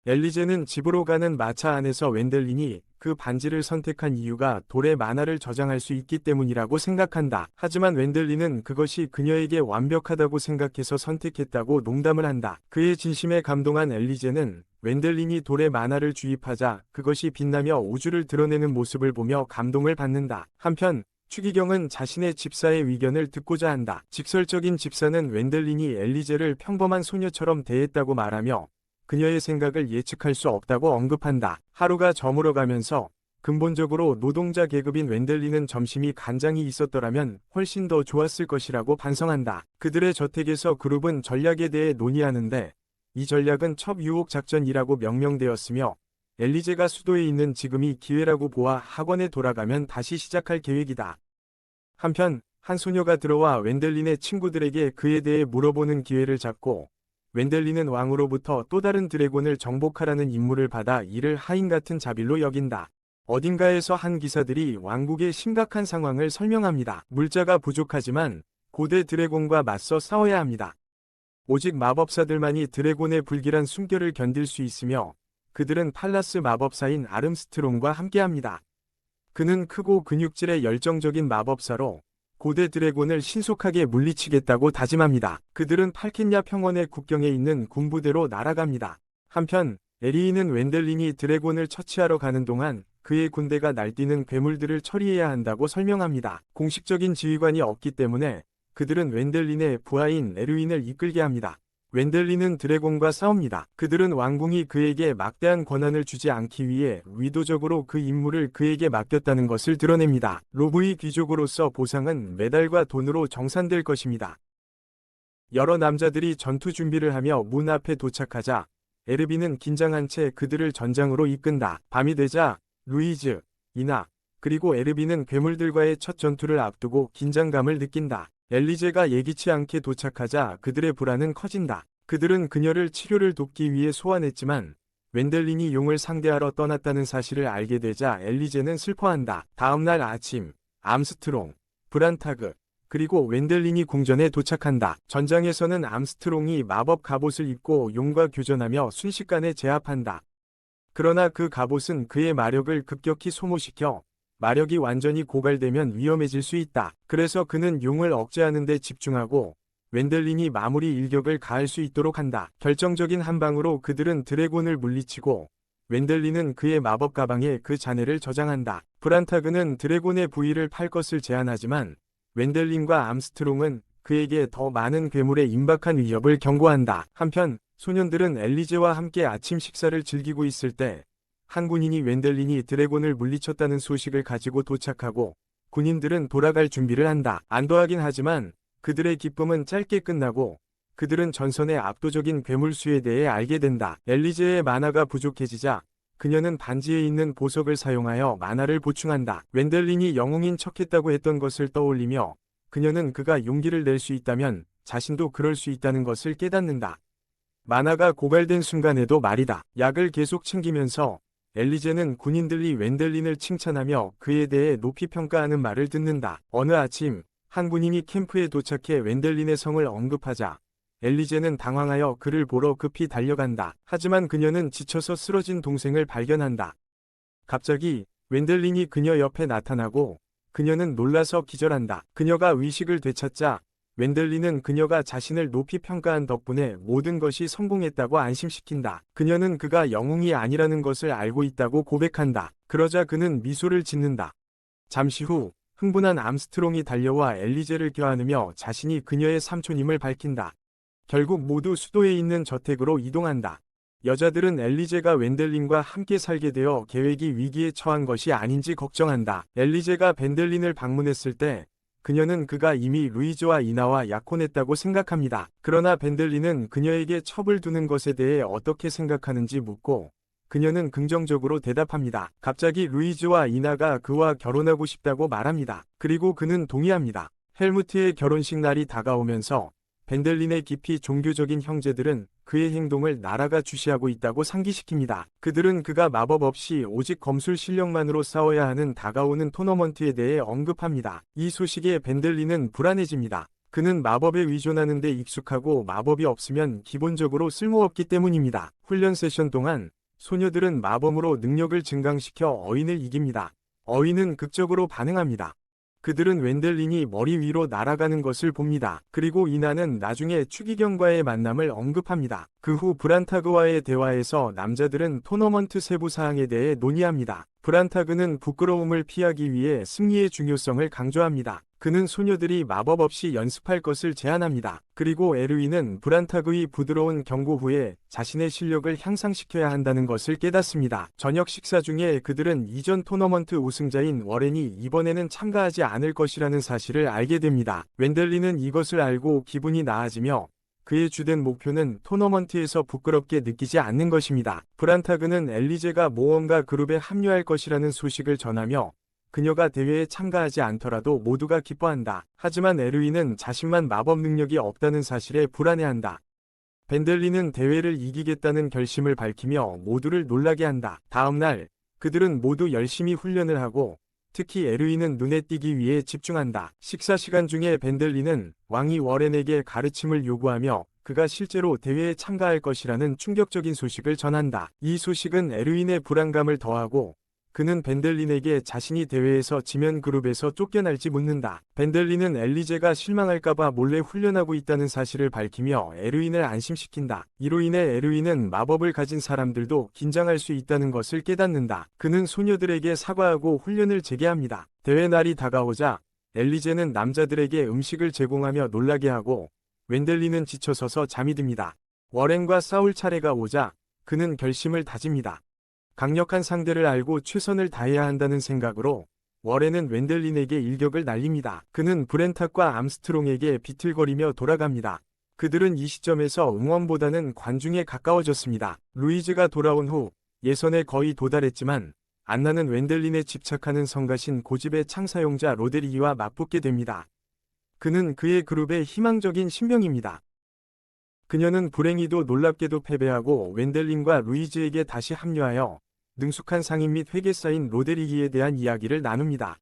엘리제는 집으로 가는 마차 안에서 웬델린이 그 반지를 선택한 이유가 돌의 만화를 저장할 수 있기 때문이라고 생각한다. 하지만 웬델린은 그것이 그녀에게 완벽하다고 생각해서 선택했다고 농담을 한다. 그의 진심에 감동한 엘리제는 웬델린이 돌의 만화를 주입하자 그것이 빛나며 우주를 드러내는 모습을 보며 감동을 받는다. 한편 추기경은 자신의 집사의 의견을 듣고자 한다. 직설적인 집사는 웬델린이 엘리제를 평범한 소녀처럼 대했다고 말하며 그녀의 생각을 예측할 수 없다고 언급한다. 하루가 저물어가면서 근본적으로 노동자 계급인 웬델린은 점심이 간장이 있었더라면 훨씬 더 좋았을 것이라고 반성한다. 그들의 저택에서 그룹은 전략에 대해 논의하는데 이 전략은 첩 유혹 작전이라고 명명되었으며 엘리제가 수도에 있는 지금이 기회라고 보아 학원에 돌아가면 다시 시작할 계획이다. 한편 한 소녀가 들어와 웬델린의 친구들에게 그에 대해 물어보는 기회를 잡고 웬델린은 왕으로부터 또 다른 드래곤을 정복하라는 임무를 받아 이를 하인 같은 자빌로 여긴다. 어딘가에서 한 기사들이 왕국의 심각한 상황을 설명합니다. 물자가 부족하지만 고대 드래곤과 맞서 싸워야 합니다. 오직 마법사들만이 드래곤의 불길한 숨결을 견딜 수 있으며 그들은 팔라스 마법사인 아름스트롱과 함께합니다. 그는 크고 근육질의 열정적인 마법사로 고대 드래곤을 신속하게 물리치겠다고 다짐합니다. 그들은 팔킨야 평원의 국경에 있는 군부대로 날아갑니다. 한편 에리인은 웬델린이 드래곤을 처치하러 가는 동안 그의 군대가 날뛰는 괴물들을 처리해야 한다고 설명합니다. 공식적인 지휘관이 없기 때문에 그들은 웬델린의 부하인 에르윈을 이끌게 합니다. 웬델린은 드래곤과 싸웁니다. 그들은 왕궁이 그에게 막대한 권한을 주지 않기 위해 의도적으로 그 임무를 그에게 맡겼다는 것을 드러냅니다. 로브의 귀족으로서 보상은 메달과 돈으로 정산될 것입니다. 여러 남자들이 전투 준비를 하며 문 앞에 도착하자 에르비는 긴장한 채 그들을 전장으로 이끈다. 밤이 되자 루이즈, 이나, 그리고 에르비는 괴물들과의 첫 전투를 앞두고 긴장감을 느낀다. 엘리제가 예기치 않게 도착하자 그들의 불안은 커진다. 그들은 그녀를 치료를 돕기 위해 소환했지만 웬델린이 용을 상대하러 떠났다는 사실을 알게 되자 엘리제는 슬퍼한다. 다음날 아침, 암스트롱, 브란타그, 그리고 웬델린이 궁전에 도착한다. 전장에서는 암스트롱이 마법 갑옷을 입고 용과 교전하며 순식간에 제압한다. 그러나 그 갑옷은 그의 마력을 급격히 소모시켜 마력이 완전히 고갈되면 위험해질 수 있다. 그래서 그는 용을 억제하는 데 집중하고 웬델린이 마무리 일격을 가할 수 있도록 한다. 결정적인 한 방으로 그들은 드래곤을 물리치고 웬델린은 그의 마법 가방에 그 잔해를 저장한다. 브란타그는 드래곤의 부위를 팔 것을 제안하지만 웬델린과 암스트롱은 그에게 더 많은 괴물의 임박한 위협을 경고한다. 한편 소년들은 엘리제와 함께 아침 식사를 즐기고 있을 때 한 군인이 웬델린이 드래곤을 물리쳤다는 소식을 가지고 도착하고 군인들은 돌아갈 준비를 한다. 안도하긴 하지만 그들의 기쁨은 짧게 끝나고 그들은 전선의 압도적인 괴물수에 대해 알게 된다. 엘리제의 만화가 부족해지자 그녀는 반지에 있는 보석을 사용하여 만화를 보충한다. 웬델린이 영웅인 척했다고 했던 것을 떠올리며 그녀는 그가 용기를 낼 수 있다면 자신도 그럴 수 있다는 것을 깨닫는다. 만화가 고갈된 순간에도 말이다. 약을 계속 챙기면서 엘리제는 군인들이 웬델린을 칭찬하며 그에 대해 높이 평가하는 말을 듣는다. 어느 아침 한 군인이 캠프에 도착해 웬델린의 성을 언급하자 엘리제는 당황하여 그를 보러 급히 달려간다. 하지만 그녀는 지쳐서 쓰러진 동생을 발견한다. 갑자기 웬델린이 그녀 옆에 나타나고 그녀는 놀라서 기절한다. 그녀가 의식을 되찾자 웬델리는 그녀가 자신을 높이 평가한 덕분에 모든 것이 성공했다고 안심시킨다. 그녀는 그가 영웅이 아니라는 것을 알고 있다고 고백한다. 그러자 그는 미소를 짓는다. 잠시 후 흥분한 암스트롱이 달려와 엘리제를 껴안으며 자신이 그녀의 삼촌임을 밝힌다. 결국 모두 수도에 있는 저택으로 이동한다. 여자들은 엘리제가 웬델린과 함께 살게 되어 계획이 위기에 처한 것이 아닌지 걱정한다. 엘리제가 벤델린을 방문했을 때 그녀는 그가 이미 루이즈와 이나와 약혼했다고 생각합니다. 그러나 벤델린은 그녀에게 첩을 두는 것에 대해 어떻게 생각하는지 묻고 그녀는 긍정적으로 대답합니다. 갑자기 루이즈와 이나가 그와 결혼하고 싶다고 말합니다. 그리고 그는 동의합니다. 헬무트의 결혼식 날이 다가오면서 벤델린의 깊이 종교적인 형제들은 그의 행동을 나라가 주시하고 있다고 상기시킵니다. 그들은 그가 마법 없이 오직 검술 실력만으로 싸워야 하는 다가오는 토너먼트에 대해 언급합니다. 이 소식에 벤델린은 불안해집니다. 그는 마법에 의존하는 데 익숙하고 마법이 없으면 기본적으로 쓸모없기 때문입니다. 훈련 세션 동안 소녀들은 마법으로 능력을 증강시켜 어인을 이깁니다. 어인은 극적으로 반응합니다. 그들은 웬델린이 머리 위로 날아가는 것을 봅니다. 그리고 이나는 나중에 추기경과의 만남을 언급합니다. 그 후 브란타그와의 대화에서 남자들은 토너먼트 세부 사항에 대해 논의합니다. 브란타그는 부끄러움을 피하기 위해 승리의 중요성을 강조합니다. 그는 소녀들이 마법 없이 연습할 것을 제안합니다. 그리고 에르윈은 브란타그의 부드러운 경고 후에 자신의 실력을 향상시켜야 한다는 것을 깨닫습니다. 저녁 식사 중에 그들은 이전 토너먼트 우승자인 워렌이 이번에는 참가하지 않을 것이라는 사실을 알게 됩니다. 웬델리는 이것을 알고 기분이 나아지며 그의 주된 목표는 토너먼트에서 부끄럽게 느끼지 않는 것입니다. 브란타그는 엘리제가 모험가 그룹에 합류할 것이라는 소식을 전하며 그녀가 대회에 참가하지 않더라도 모두가 기뻐한다. 하지만 에르윈은 자신만 마법 능력이 없다는 사실에 불안해한다. 벤델리는 대회를 이기겠다는 결심을 밝히며 모두를 놀라게 한다. 다음 날 그들은 모두 열심히 훈련을 하고 특히 에르윈은 눈에 띄기 위해 집중한다. 식사 시간 중에 벤델리는 왕이 워렌에게 가르침을 요구하며 그가 실제로 대회에 참가할 것이라는 충격적인 소식을 전한다. 이 소식은 에르윈의 불안감을 더하고 그는 벤델린에게 자신이 대회에서 지면 그룹에서 쫓겨날지 묻는다. 벤델린은 엘리제가 실망할까봐 몰래 훈련하고 있다는 사실을 밝히며 에르윈을 안심시킨다. 이로 인해 에르윈은 마법을 가진 사람들도 긴장할 수 있다는 것을 깨닫는다. 그는 소녀들에게 사과하고 훈련을 재개합니다. 대회 날이 다가오자 엘리제는 남자들에게 음식을 제공하며 놀라게 하고 웬델린은 지쳐서서 잠이 듭니다. 워렌과 싸울 차례가 오자 그는 결심을 다집니다. 강력한 상대를 알고 최선을 다해야 한다는 생각으로 워렌은 웬델린에게 일격을 날립니다. 그는 브렌탁과 암스트롱에게 비틀거리며 돌아갑니다. 그들은 이 시점에서 응원보다는 관중에 가까워졌습니다. 루이즈가 돌아온 후 예선에 거의 도달했지만 안나는 웬델린에 집착하는 성가신 고집의 창사용자 로데리기와 맞붙게 됩니다. 그는 그의 그룹의 희망적인 신병입니다. 그녀는 불행히도 놀랍게도 패배하고 웬델린과 루이즈에게 다시 합류하여 능숙한 상인 및 회계사인 로데리기에 대한 이야기를 나눕니다.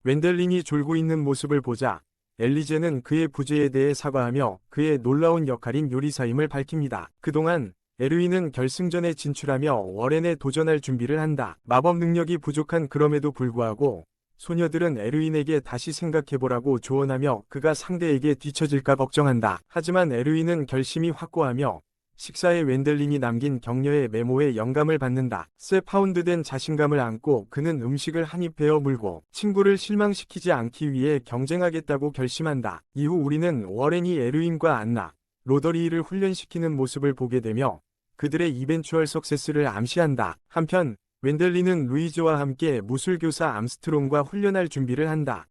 웬델린이 졸고 있는 모습을 보자 엘리제는 그의 부재에 대해 사과하며 그의 놀라운 역할인 요리사임을 밝힙니다. 그동안 에르윈은 결승전에 진출하며 워렌에 도전할 준비를 한다. 마법 능력이 부족한 그럼에도 불구하고 소녀들은 에르윈에게 다시 생각해보라고 조언하며 그가 상대에게 뒤처질까 걱정한다. 하지만 에르윈은 결심이 확고하며 식사에 웬델린이 남긴 격려의 메모에 영감을 받는다. 쇠 파운드된 자신감을 안고 그는 음식을 한입 베어 물고 친구를 실망시키지 않기 위해 경쟁하겠다고 결심한다. 이후 우리는 워렌이 에르윈과 안나, 로더리를 훈련시키는 모습을 보게 되며 그들의 이벤추얼 석세스를 암시한다. 한편 웬델린은 루이즈와 함께 무술교사 암스트롱과 훈련할 준비를 한다.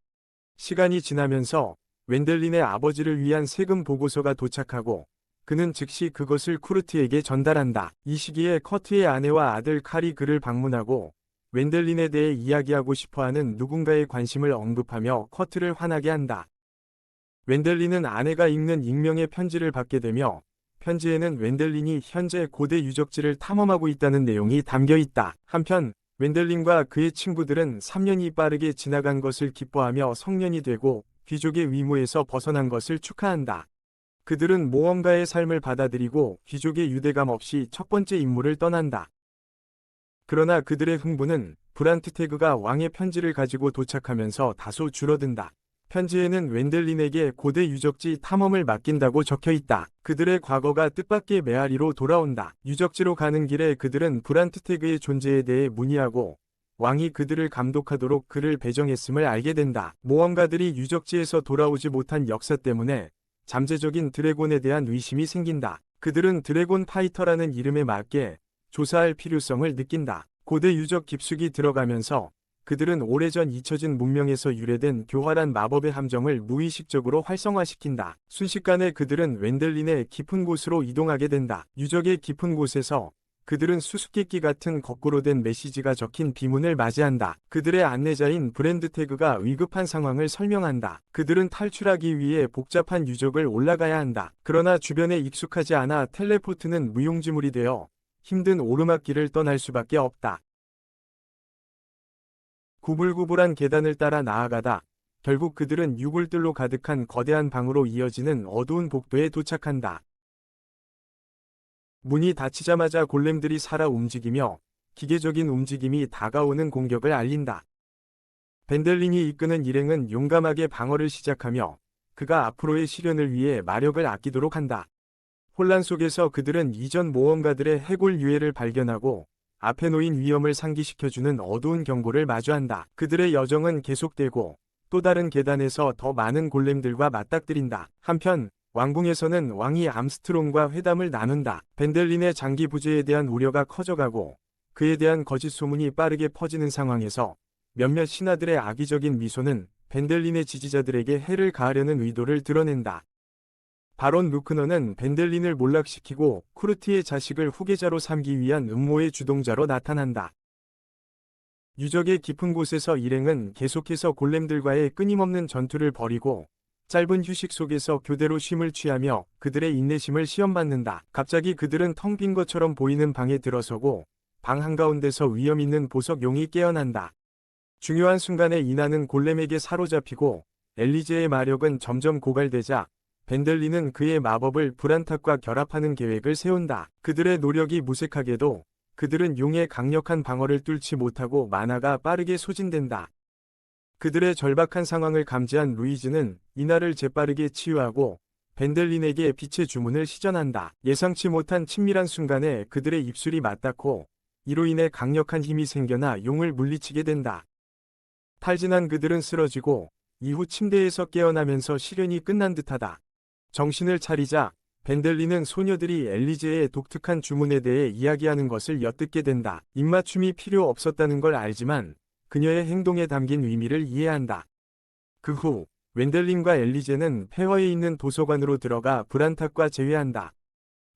시간이 지나면서 웬델린의 아버지를 위한 세금 보고서가 도착하고 그는 즉시 그것을 쿠르트에게 전달한다. 이 시기에 커트의 아내와 아들 칼이 그를 방문하고 웬델린에 대해 이야기하고 싶어하는 누군가의 관심을 언급하며 커트를 화나게 한다. 웬델린은 아내가 읽는 익명의 편지를 받게 되며 편지에는 웬델린이 현재 고대 유적지를 탐험하고 있다는 내용이 담겨 있다. 한편 웬델린과 그의 친구들은 3년이 빠르게 지나간 것을 기뻐하며 성년이 되고 귀족의 위무에서 벗어난 것을 축하한다. 그들은 모험가의 삶을 받아들이고 귀족의 유대감 없이 첫 번째 임무를 떠난다. 그러나 그들의 흥분은 브란트 태그가 왕의 편지를 가지고 도착하면서 다소 줄어든다. 편지에는 웬델린에게 고대 유적지 탐험을 맡긴다고 적혀 있다. 그들의 과거가 뜻밖의 메아리로 돌아온다. 유적지로 가는 길에 그들은 브란트 태그의 존재에 대해 문의하고 왕이 그들을 감독하도록 그를 배정했음을 알게 된다. 모험가들이 유적지에서 돌아오지 못한 역사 때문에 잠재적인 드래곤에 대한 의심이 생긴다. 그들은 드래곤 파이터라는 이름에 맞게 조사할 필요성을 느낀다. 고대 유적 깊숙이 들어가면서 그들은 오래전 잊혀진 문명에서 유래된 교활한 마법의 함정을 무의식적으로 활성화시킨다. 순식간에 그들은 웬델린의 깊은 곳으로 이동하게 된다. 유적의 깊은 곳에서 그들은 수수께끼 같은 거꾸로 된 메시지가 적힌 비문을 맞이한다. 그들의 안내자인 브랜드 태그가 위급한 상황을 설명한다. 그들은 탈출하기 위해 복잡한 유적을 올라가야 한다. 그러나 주변에 익숙하지 않아 텔레포트는 무용지물이 되어 힘든 오르막길을 떠날 수밖에 없다. 구불구불한 계단을 따라 나아가다 결국 그들은 유골들로 가득한 거대한 방으로 이어지는 어두운 복도에 도착한다. 문이 닫히자마자 골렘들이 살아 움직이며 기계적인 움직임이 다가오는 공격을 알린다. 벤델린이 이끄는 일행은 용감하게 방어를 시작하며 그가 앞으로의 시련을 위해 마력을 아끼도록 한다. 혼란 속에서 그들은 이전 모험가들의 해골 유해를 발견하고 앞에 놓인 위험을 상기시켜주는 어두운 경고를 마주한다. 그들의 여정은 계속되고 또 다른 계단에서 더 많은 골렘들과 맞닥뜨린다. 한편 왕궁에서는 왕이 암스트롱과 회담을 나눈다. 벤델린의 장기 부재에 대한 우려가 커져가고 그에 대한 거짓 소문이 빠르게 퍼지는 상황에서 몇몇 신하들의 악의적인 미소는 벤델린의 지지자들에게 해를 가하려는 의도를 드러낸다. 바론 루크너는 벤델린을 몰락시키고 쿠르트의 자식을 후계자로 삼기 위한 음모의 주동자로 나타난다. 유적의 깊은 곳에서 일행은 계속해서 골렘들과의 끊임없는 전투를 벌이고 짧은 휴식 속에서 교대로 쉼을 취하며 그들의 인내심을 시험받는다. 갑자기 그들은 텅 빈 것처럼 보이는 방에 들어서고 방 한가운데서 위험 있는 보석용이 깨어난다. 중요한 순간에 이나는 골렘에게 사로잡히고 엘리제의 마력은 점점 고갈되자 벤델린은 그의 마법을 브란탁과 결합하는 계획을 세운다. 그들의 노력이 무색하게도 그들은 용의 강력한 방어를 뚫지 못하고 만화가 빠르게 소진된다. 그들의 절박한 상황을 감지한 루이즈는 이나를 재빠르게 치유하고 벤델린에게 빛의 주문을 시전한다. 예상치 못한 친밀한 순간에 그들의 입술이 맞닿고 이로 인해 강력한 힘이 생겨나 용을 물리치게 된다. 탈진한 그들은 쓰러지고 이후 침대에서 깨어나면서 시련이 끝난 듯하다. 정신을 차리자 벤델린은 소녀들이 엘리제의 독특한 주문에 대해 이야기하는 것을 엿듣게 된다. 입맞춤이 필요 없었다는 걸 알지만 그녀의 행동에 담긴 의미를 이해한다. 그 후 웬델린과 엘리제는 폐허에 있는 도서관으로 들어가 브란탁과 재회한다.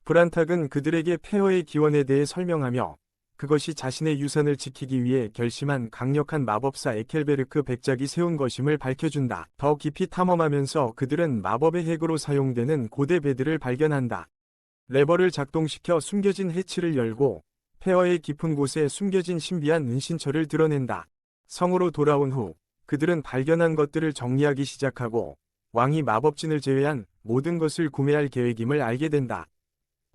브란탁은 그들에게 폐허의 기원에 대해 설명하며 그것이 자신의 유산을 지키기 위해 결심한 강력한 마법사 에켈베르크 백작이 세운 것임을 밝혀준다. 더 깊이 탐험하면서 그들은 마법의 핵으로 사용되는 고대 베드를 발견한다. 레버를 작동시켜 숨겨진 해치를 열고 폐허의 깊은 곳에 숨겨진 신비한 은신처를 드러낸다. 성으로 돌아온 후 그들은 발견한 것들을 정리하기 시작하고 왕이 마법진을 제외한 모든 것을 구매할 계획임을 알게 된다.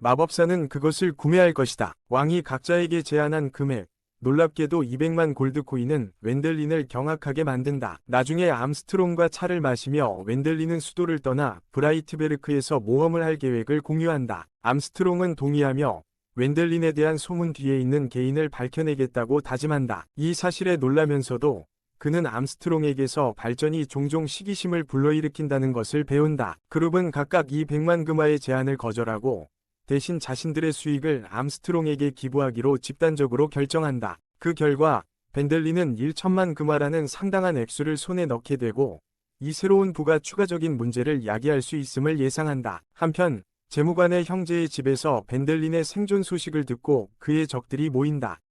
마법사는 그것을 구매할 것이다. 왕이 각자에게 제안한 금액, 놀랍게도 200만 골드 코인은 웬델린을 경악하게 만든다. 나중에 암스트롱과 차를 마시며 웬델린은 수도를 떠나 브라이트베르크에서 모험을 할 계획을 공유한다. 암스트롱은 동의하며 웬델린에 대한 소문 뒤에 있는 개인을 밝혀내겠다고 다짐한다. 이 사실에 놀라면서도 그는 암스트롱에게서 발전이 종종 시기심을 불러일으킨다는 것을 배운다. 그룹은 각각 200만 금화의 제안을 거절하고 대신 자신들의 수익을 암스트롱에게 기부하기로 집단적으로 결정한다. 그 결과 벤델린은 1천만 금화라는 상당한 액수를 손에 넣게 되고 이 새로운 부가 추가적인 문제를 야기할 수 있음을 예상한다. 한편 재무관의 형제의 집에서 벤델린의 생존 소식을 듣고 그의 적들이 모인다.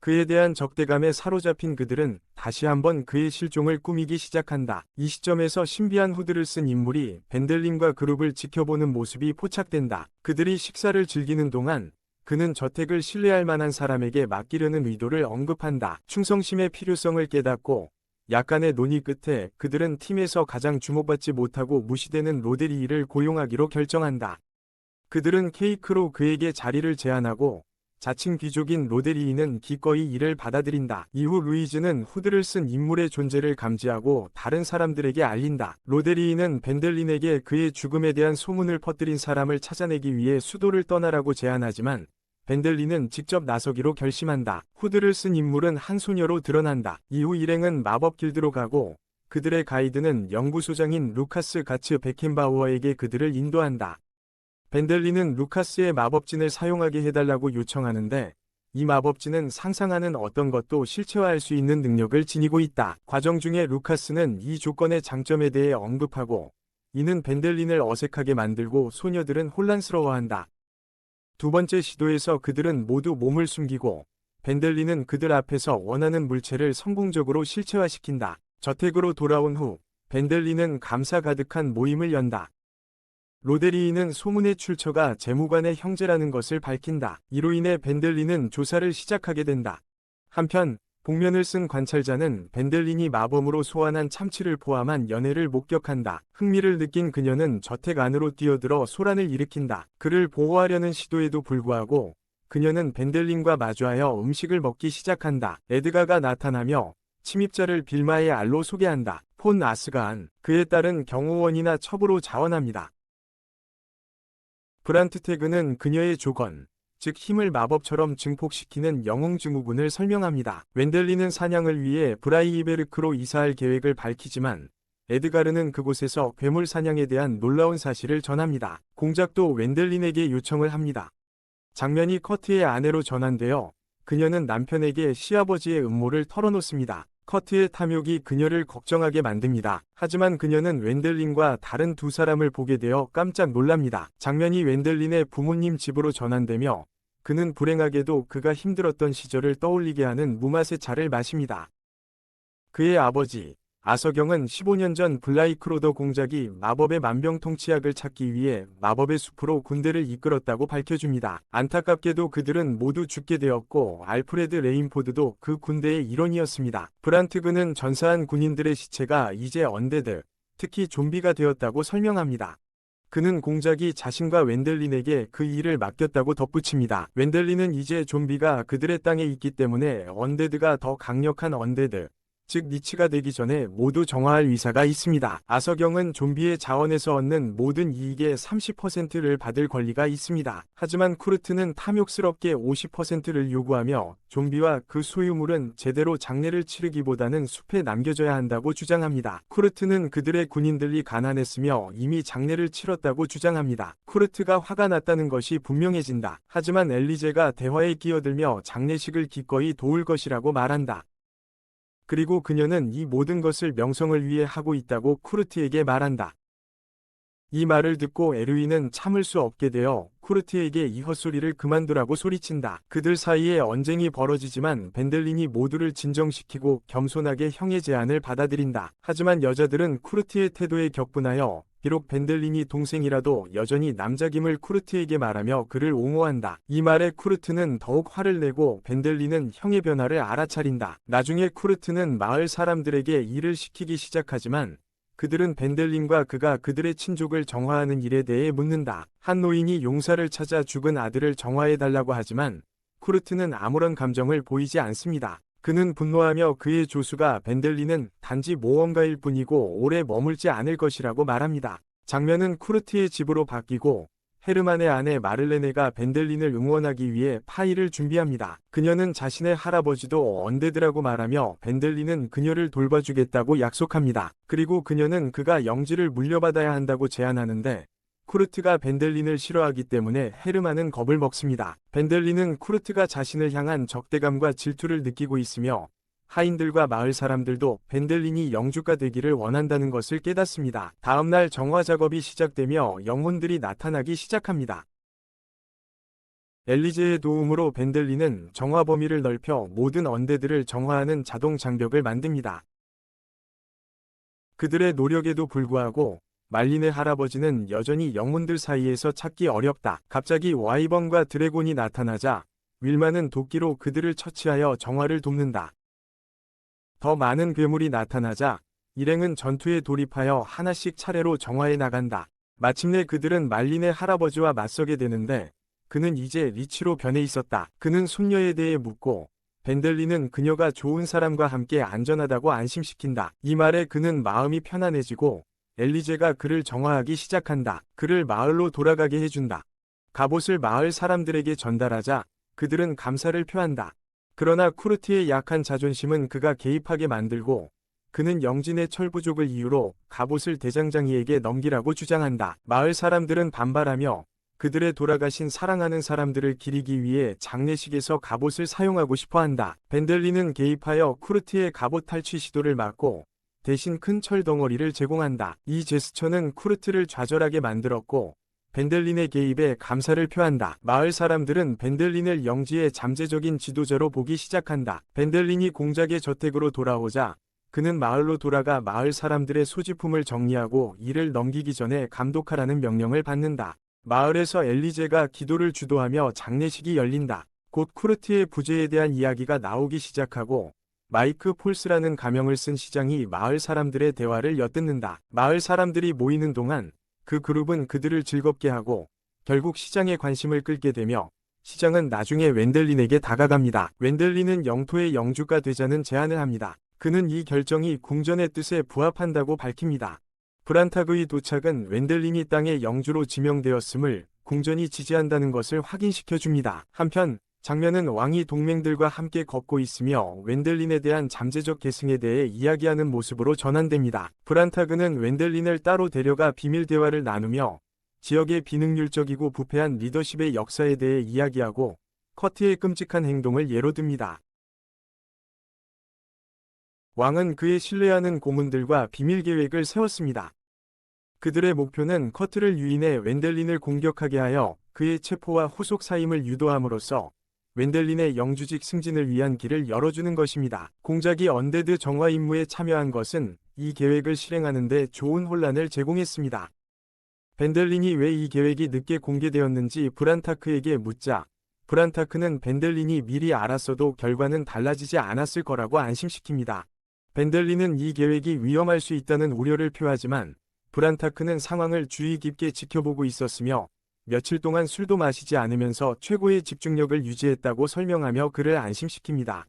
그에 대한 적대감에 사로잡힌 그들은 다시 한번 그의 실종을 꾸미기 시작한다. 이 시점에서 신비한 후드를 쓴 인물이 벤델린과 그룹을 지켜보는 모습이 포착된다. 그들이 식사를 즐기는 동안 그는 저택을 신뢰할 만한 사람에게 맡기려는 의도를 언급한다. 충성심의 필요성을 깨닫고 약간의 논의 끝에 그들은 팀에서 가장 주목받지 못하고 무시되는 로데리이를 고용하기로 결정한다. 그들은 케이크로 그에게 자리를 제안하고 자칭 귀족인 로데리히는 기꺼이 이를 받아들인다. 이후 루이즈는 후드를 쓴 인물의 존재를 감지하고 다른 사람들에게 알린다. 로데리히는 벤델린에게 그의 죽음에 대한 소문을 퍼뜨린 사람을 찾아내기 위해 수도를 떠나라고 제안하지만 벤델린은 직접 나서기로 결심한다. 후드를 쓴 인물은 한 소녀로 드러난다. 이후 일행은 마법 길드로 가고 그들의 가이드는 연구소장인 루카스 가츠 베켄바우어에게 그들을 인도한다. 벤델린은 루카스의 마법진을 사용하게 해달라고 요청하는데 이 마법진은 상상하는 어떤 것도 실체화할 수 있는 능력을 지니고 있다. 과정 중에 루카스는 이 조건의 장점에 대해 언급하고 이는 벤델린을 어색하게 만들고 소녀들은 혼란스러워한다. 두 번째 시도에서 그들은 모두 몸을 숨기고 벤델린은 그들 앞에서 원하는 물체를 성공적으로 실체화시킨다. 저택으로 돌아온 후 벤델린은 감사 가득한 모임을 연다. 로데리히는 소문의 출처가 재무관의 형제라는 것을 밝힌다. 이로 인해 벤델린은 조사를 시작하게 된다. 한편 복면을 쓴 관찰자는 벤델린이 마법으로 소환한 참치를 포함한 연애를 목격한다. 흥미를 느낀 그녀는 저택 안으로 뛰어들어 소란을 일으킨다. 그를 보호하려는 시도에도 불구하고 그녀는 벤델린과 마주하여 음식을 먹기 시작한다. 에드가가 나타나며 침입자를 빌마의 알로 소개한다. 폰 아스가한, 그에 따른 경호원이나 첩으로 자원합니다. 브란트테그는 그녀의 조건, 즉 힘을 마법처럼 증폭시키는 영웅 증후군을 설명합니다. 웬델린은 사냥을 위해 브라이이베르크로 이사할 계획을 밝히지만 에드가르는 그곳에서 괴물 사냥에 대한 놀라운 사실을 전합니다. 공작도 웬델린에게 요청을 합니다. 장면이 커트의 아내로 전환되어 그녀는 남편에게 시아버지의 음모를 털어놓습니다. 커트의 탐욕이 그녀를 걱정하게 만듭니다. 하지만 그녀는 웬델린과 다른 두 사람을 보게 되어 깜짝 놀랍니다. 장면이 웬델린의 부모님 집으로 전환되며 그는 불행하게도 그가 힘들었던 시절을 떠올리게 하는 무맛의 차를 마십니다. 그의 아버지 아서경은 15년 전 블라이크로더 공작이 마법의 만병통치약을 찾기 위해 마법의 숲으로 군대를 이끌었다고 밝혀줍니다. 안타깝게도 그들은 모두 죽게 되었고 알프레드 레인포드도 그 군대의 일원이었습니다. 브란트그는 전사한 군인들의 시체가 이제 언데드, 특히 좀비가 되었다고 설명합니다. 그는 공작이 자신과 웬델린에게 그 일을 맡겼다고 덧붙입니다. 웬델린은 이제 좀비가 그들의 땅에 있기 때문에 언데드가 더 강력한 언데드, 즉 리치가 되기 전에 모두 정화할 의사가 있습니다. 아서경은 좀비의 자원에서 얻는 모든 이익의 30%를 받을 권리가 있습니다. 하지만 쿠르트는 탐욕스럽게 50%를 요구하며 좀비와 그 소유물은 제대로 장례를 치르기보다는 숲에 남겨져야 한다고 주장합니다. 쿠르트는 그들의 군인들이 가난했으며 이미 장례를 치렀다고 주장합니다. 쿠르트가 화가 났다는 것이 분명해진다. 하지만 엘리제가 대화에 끼어들며 장례식을 기꺼이 도울 것이라고 말한다. 그리고 그녀는 이 모든 것을 명성을 위해 하고 있다고 쿠르트에게 말한다. 이 말을 듣고 에르윈은 참을 수 없게 되어 쿠르트에게 이 헛소리를 그만두라고 소리친다. 그들 사이에 언쟁이 벌어지지만 벤델린이 모두를 진정시키고 겸손하게 형의 제안을 받아들인다. 하지만 여자들은 쿠르트의 태도에 격분하여 비록 벤델린이 동생이라도 여전히 남작임을 쿠르트에게 말하며 그를 옹호한다. 이 말에 쿠르트는 더욱 화를 내고 벤델린은 형의 변화를 알아차린다. 나중에 쿠르트는 마을 사람들에게 일을 시키기 시작하지만 그들은 벤델린과 그가 그들의 친족을 정화하는 일에 대해 묻는다. 한 노인이 용사를 찾아 죽은 아들을 정화해달라고 하지만 쿠르트는 아무런 감정을 보이지 않습니다. 그는 분노하며 그의 조수가 벤델린은 단지 모험가일 뿐이고 오래 머물지 않을 것이라고 말합니다. 장면은 쿠르트의 집으로 바뀌고 헤르만의 아내 마를레네가 벤델린을 응원하기 위해 파이를 준비합니다. 그녀는 자신의 할아버지도 언데드라고 말하며 벤델린은 그녀를 돌봐주겠다고 약속합니다. 그리고 그녀는 그가 영지를 물려받아야 한다고 제안하는데 쿠르트가 벤델린을 싫어하기 때문에 헤르만은 겁을 먹습니다. 벤델린은 쿠르트가 자신을 향한 적대감과 질투를 느끼고 있으며 하인들과 마을 사람들도 벤델린이 영주가 되기를 원한다는 것을 깨닫습니다. 다음날 정화 작업이 시작되며 영혼들이 나타나기 시작합니다. 엘리제의 도움으로 벤델린은 정화 범위를 넓혀 모든 언데드를 정화하는 자동 장벽을 만듭니다. 그들의 노력에도 불구하고 말린의 할아버지는 여전히 영혼들 사이에서 찾기 어렵다. 갑자기 와이번과 드래곤이 나타나자 윌마는 도끼로 그들을 처치하여 정화를 돕는다. 더 많은 괴물이 나타나자 일행은 전투에 돌입하여 하나씩 차례로 정화해 나간다. 마침내 그들은 말린의 할아버지와 맞서게 되는데 그는 이제 리치로 변해 있었다. 그는 손녀에 대해 묻고 벤델리는 그녀가 좋은 사람과 함께 안전하다고 안심시킨다. 이 말에 그는 마음이 편안해지고 엘리제가 그를 정화하기 시작한다. 그를 마을로 돌아가게 해준다. 갑옷을 마을 사람들에게 전달하자 그들은 감사를 표한다. 그러나 쿠르트의 약한 자존심은 그가 개입하게 만들고 그는 영진의 철부족을 이유로 갑옷을 대장장이에게 넘기라고 주장한다. 마을 사람들은 반발하며 그들의 돌아가신 사랑하는 사람들을 기리기 위해 장례식에서 갑옷을 사용하고 싶어한다. 벤델리는 개입하여 쿠르트의 갑옷 탈취 시도를 막고 대신 큰 철 덩어리를 제공한다. 이 제스처는 쿠르트를 좌절하게 만들었고 벤델린의 개입에 감사를 표한다. 마을 사람들은 벤델린을 영지의 잠재적인 지도자로 보기 시작한다. 벤델린이 공작의 저택으로 돌아오자 그는 마을로 돌아가 마을 사람들의 소지품을 정리하고 일을 넘기기 전에 감독하라는 명령을 받는다. 마을에서 엘리제가 기도를 주도하며 장례식이 열린다. 곧 쿠르트의 부재에 대한 이야기가 나오기 시작하고 마이크 폴스라는 가명을 쓴 시장이 마을 사람들의 대화를 엿듣는다. 마을 사람들이 모이는 동안 그 그룹은 그들을 즐겁게 하고 결국 시장의 관심을 끌게 되며 시장은 나중에 웬델린에게 다가갑니다. 웬델린은 영토의 영주가 되자는 제안을 합니다. 그는 이 결정이 궁전의 뜻에 부합한다고 밝힙니다. 브란타그의 도착은 웬델린이 땅의 영주로 지명되었음을 궁전이 지지한다는 것을 확인시켜줍니다. 한편 장면은 왕이 동맹들과 함께 걷고 있으며 웬델린에 대한 잠재적 계승에 대해 이야기하는 모습으로 전환됩니다. 브란타그는 웬델린을 따로 데려가 비밀 대화를 나누며 지역의 비능률적이고 부패한 리더십의 역사에 대해 이야기하고 커트의 끔찍한 행동을 예로 듭니다. 왕은 그의 신뢰하는 고문들과 비밀 계획을 세웠습니다. 그들의 목표는 커트를 유인해 웬델린을 공격하게 하여 그의 체포와 후속 사임을 유도함으로써 웬델린의 영주직 승진을 위한 길을 열어주는 것입니다. 공작이 언데드 정화 임무에 참여한 것은 이 계획을 실행하는 데 좋은 혼란을 제공했습니다. 벤델린이 왜 이 계획이 늦게 공개되었는지 브란타크에게 묻자 브란타크는 벤델린이 미리 알았어도 결과는 달라지지 않았을 거라고 안심시킵니다. 벤델린은 이 계획이 위험할 수 있다는 우려를 표하지만 브란타크는 상황을 주의 깊게 지켜보고 있었으며 며칠 동안 술도 마시지 않으면서 최고의 집중력을 유지했다고 설명하며 그를 안심시킵니다.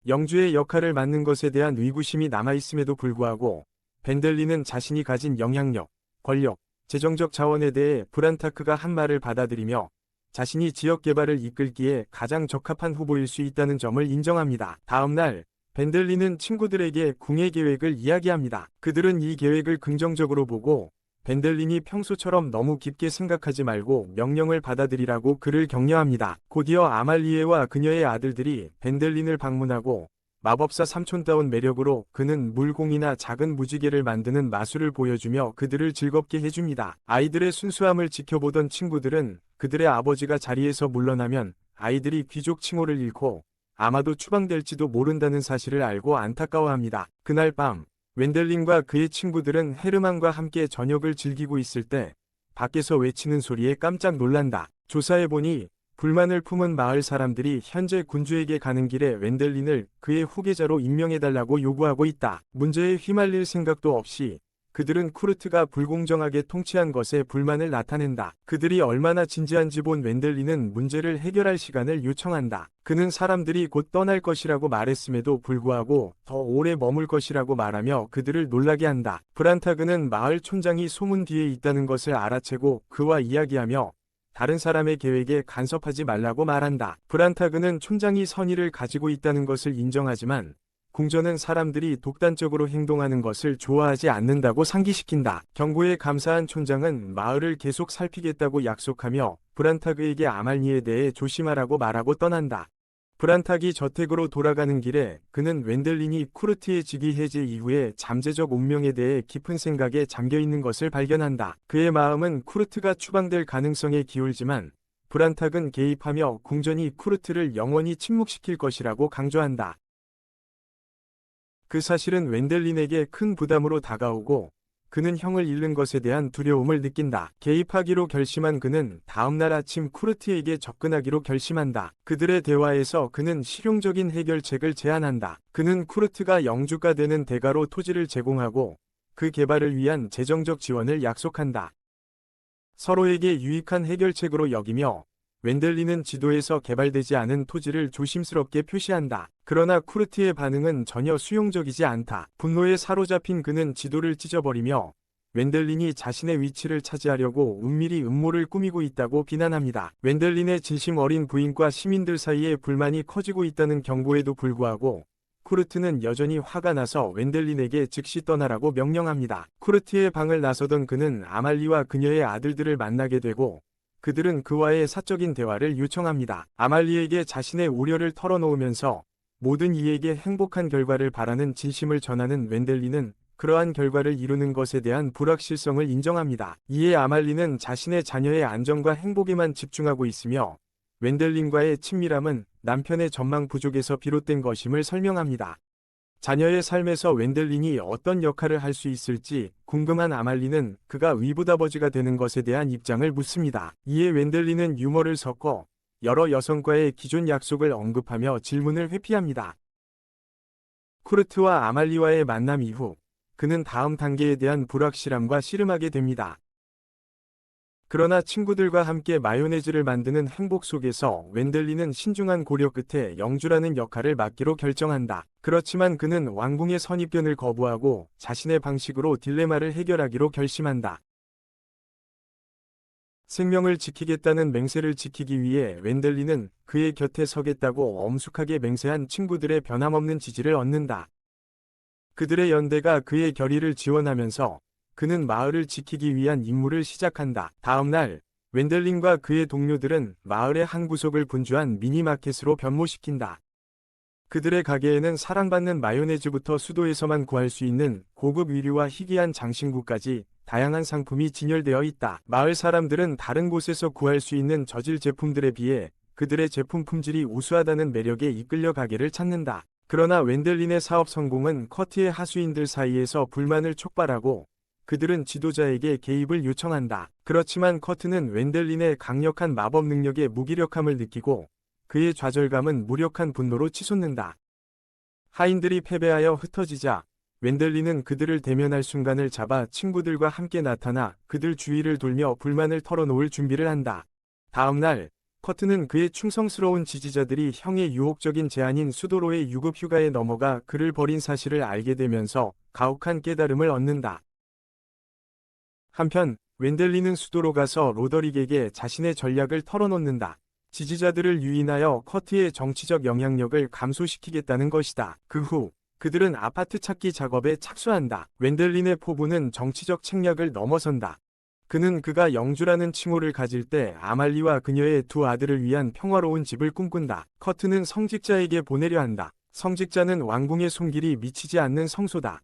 영주의 역할을 맡는 것에 대한 의구심이 남아있음에도 불구하고 벤델린은 자신이 가진 영향력, 권력, 재정적 자원에 대해 브란타크가 한 말을 받아들이며 자신이 지역 개발을 이끌기에 가장 적합한 후보일 수 있다는 점을 인정합니다. 다음 날 벤델린은 친구들에게 궁예 계획을 이야기합니다. 그들은 이 계획을 긍정적으로 보고 벤델린이 평소처럼 너무 깊게 생각하지 말고 명령을 받아들이라고 그를 격려합니다. 곧이어 아말리에와 그녀의 아들들이 벤델린을 방문하고 마법사 삼촌다운 매력으로 그는 물공이나 작은 무지개를 만드는 마술을 보여주며 그들을 즐겁게 해줍니다. 아이들의 순수함을 지켜보던 친구들은 그들의 아버지가 자리에서 물러나면 아이들이 귀족 칭호를 잃고 아마도 추방될지도 모른다는 사실을 알고 안타까워합니다. 그날 밤 웬델린과 그의 친구들은 헤르만과 함께 저녁을 즐기고 있을 때 밖에서 외치는 소리에 깜짝 놀란다. 조사해보니 불만을 품은 마을 사람들이 현재 군주에게 가는 길에 웬델린을 그의 후계자로 임명해달라고 요구하고 있다. 문제에 휘말릴 생각도 없이 그들은 쿠르트가 불공정하게 통치한 것에 불만을 나타낸다. 그들이 얼마나 진지한지 본 웬델린은 문제를 해결할 시간을 요청한다. 그는 사람들이 곧 떠날 것이라고 말했음에도 불구하고 더 오래 머물 것이라고 말하며 그들을 놀라게 한다. 브란타그는 마을 촌장이 소문 뒤에 있다는 것을 알아채고 그와 이야기하며 다른 사람의 계획에 간섭하지 말라고 말한다. 브란타그는 촌장이 선의를 가지고 있다는 것을 인정하지만 궁전은 사람들이 독단적으로 행동하는 것을 좋아하지 않는다고 상기시킨다. 경고에 감사한 촌장은 마을을 계속 살피겠다고 약속하며 브란타그에게 아말니에 대해 조심하라고 말하고 떠난다. 브란탁이 저택으로 돌아가는 길에 그는 웬델린이 쿠르트의 직위 해제 이후에 잠재적 운명에 대해 깊은 생각에 잠겨있는 것을 발견한다. 그의 마음은 쿠르트가 추방될 가능성에 기울지만 브란탁은 개입하며 궁전이 쿠르트를 영원히 침묵시킬 것이라고 강조한다. 그 사실은 웬델린에게 큰 부담으로 다가오고 그는 형을 잃는 것에 대한 두려움을 느낀다. 개입하기로 결심한 그는 다음날 아침 쿠르트에게 접근하기로 결심한다. 그들의 대화에서 그는 실용적인 해결책을 제안한다. 그는 쿠르트가 영주가 되는 대가로 토지를 제공하고 그 개발을 위한 재정적 지원을 약속한다. 서로에게 유익한 해결책으로 여기며 웬델리는 지도에서 개발되지 않은 토지를 조심스럽게 표시한다. 그러나 쿠르트의 반응은 전혀 수용적이지 않다. 분노에 사로잡힌 그는 지도를 찢어버리며 웬델린이 자신의 위치를 차지하려고 은밀히 음모를 꾸미고 있다고 비난합니다. 웬델린의 진심 어린 부인과 시민들 사이에 불만이 커지고 있다는 경고에도 불구하고 쿠르트는 여전히 화가 나서 웬델린에게 즉시 떠나라고 명령합니다. 쿠르트의 방을 나서던 그는 아말리와 그녀의 아들들을 만나게 되고 그들은 그와의 사적인 대화를 요청합니다. 아말리에게 자신의 우려를 털어놓으면서 모든 이에게 행복한 결과를 바라는 진심을 전하는 웬델린은 그러한 결과를 이루는 것에 대한 불확실성을 인정합니다. 이에 아말리는 자신의 자녀의 안정과 행복에만 집중하고 있으며 웬델린과의 친밀함은 남편의 전망 부족에서 비롯된 것임을 설명합니다. 자녀의 삶에서 웬델린이 어떤 역할을 할 수 있을지 궁금한 아말리는 그가 위부다버지가 되는 것에 대한 입장을 묻습니다. 이에 웬델린은 유머를 섞어 여러 여성과의 기존 약속을 언급하며 질문을 회피합니다. 쿠르트와 아말리와의 만남 이후 그는 다음 단계에 대한 불확실함과 씨름하게 됩니다. 그러나 친구들과 함께 마요네즈를 만드는 행복 속에서 웬델리는 신중한 고려 끝에 영주라는 역할을 맡기로 결정한다. 그렇지만 그는 왕궁의 선입견을 거부하고 자신의 방식으로 딜레마를 해결하기로 결심한다. 생명을 지키겠다는 맹세를 지키기 위해 웬델리는 그의 곁에 서겠다고 엄숙하게 맹세한 친구들의 변함없는 지지를 얻는다. 그들의 연대가 그의 결의를 지원하면서 그는 마을을 지키기 위한 임무를 시작한다. 다음 날 웬델린과 그의 동료들은 마을의 한 구석을 분주한 미니마켓으로 변모시킨다. 그들의 가게에는 사랑받는 마요네즈부터 수도에서만 구할 수 있는 고급 의류와 희귀한 장신구까지 다양한 상품이 진열되어 있다. 마을 사람들은 다른 곳에서 구할 수 있는 저질 제품들에 비해 그들의 제품 품질이 우수하다는 매력에 이끌려 가게를 찾는다. 그러나 웬델린의 사업 성공은 커트의 하수인들 사이에서 불만을 촉발하고 그들은 지도자에게 개입을 요청한다. 그렇지만 커트는 웬델린의 강력한 마법 능력의 무기력함을 느끼고 그의 좌절감은 무력한 분노로 치솟는다. 하인들이 패배하여 흩어지자 웬델린은 그들을 대면할 순간을 잡아 친구들과 함께 나타나 그들 주위를 돌며 불만을 털어놓을 준비를 한다. 다음 날 커트는 그의 충성스러운 지지자들이 형의 유혹적인 제안인 수도로의 유급 휴가에 넘어가 그를 버린 사실을 알게 되면서 가혹한 깨달음을 얻는다. 한편 웬델린은 수도로 가서 로더릭에게 자신의 전략을 털어놓는다. 지지자들을 유인하여 커트의 정치적 영향력을 감소시키겠다는 것이다. 그 후 그들은 아파트 찾기 작업에 착수한다. 웬델린의 포부는 정치적 책략을 넘어선다. 그는 그가 영주라는 칭호를 가질 때 아말리와 그녀의 두 아들을 위한 평화로운 집을 꿈꾼다. 커트는 성직자에게 보내려 한다. 성직자는 왕궁의 손길이 미치지 않는 성소다.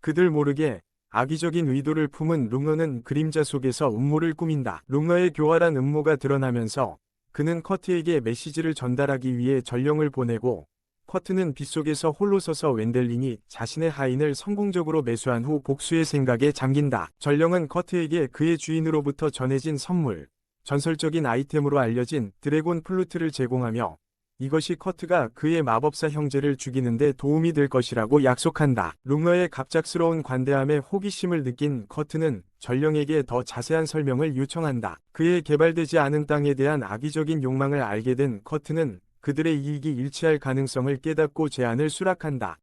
그들 모르게 악의적인 의도를 품은 룽너는 그림자 속에서 음모를 꾸민다. 룽너의 교활한 음모가 드러나면서 그는 커트에게 메시지를 전달하기 위해 전령을 보내고 커트는 빗속에서 홀로 서서 웬델린이 자신의 하인을 성공적으로 매수한 후 복수의 생각에 잠긴다. 전령은 커트에게 그의 주인으로부터 전해진 선물, 전설적인 아이템으로 알려진 드래곤 플루트를 제공하며 이것이 커트가 그의 마법사 형제를 죽이는데 도움이 될 것이라고 약속한다. 룽너의 갑작스러운 관대함에 호기심을 느낀 커트는 전령에게 더 자세한 설명을 요청한다. 그의 개발되지 않은 땅에 대한 악의적인 욕망을 알게 된 커트는 그들의 이익이 일치할 가능성을 깨닫고 제안을 수락한다.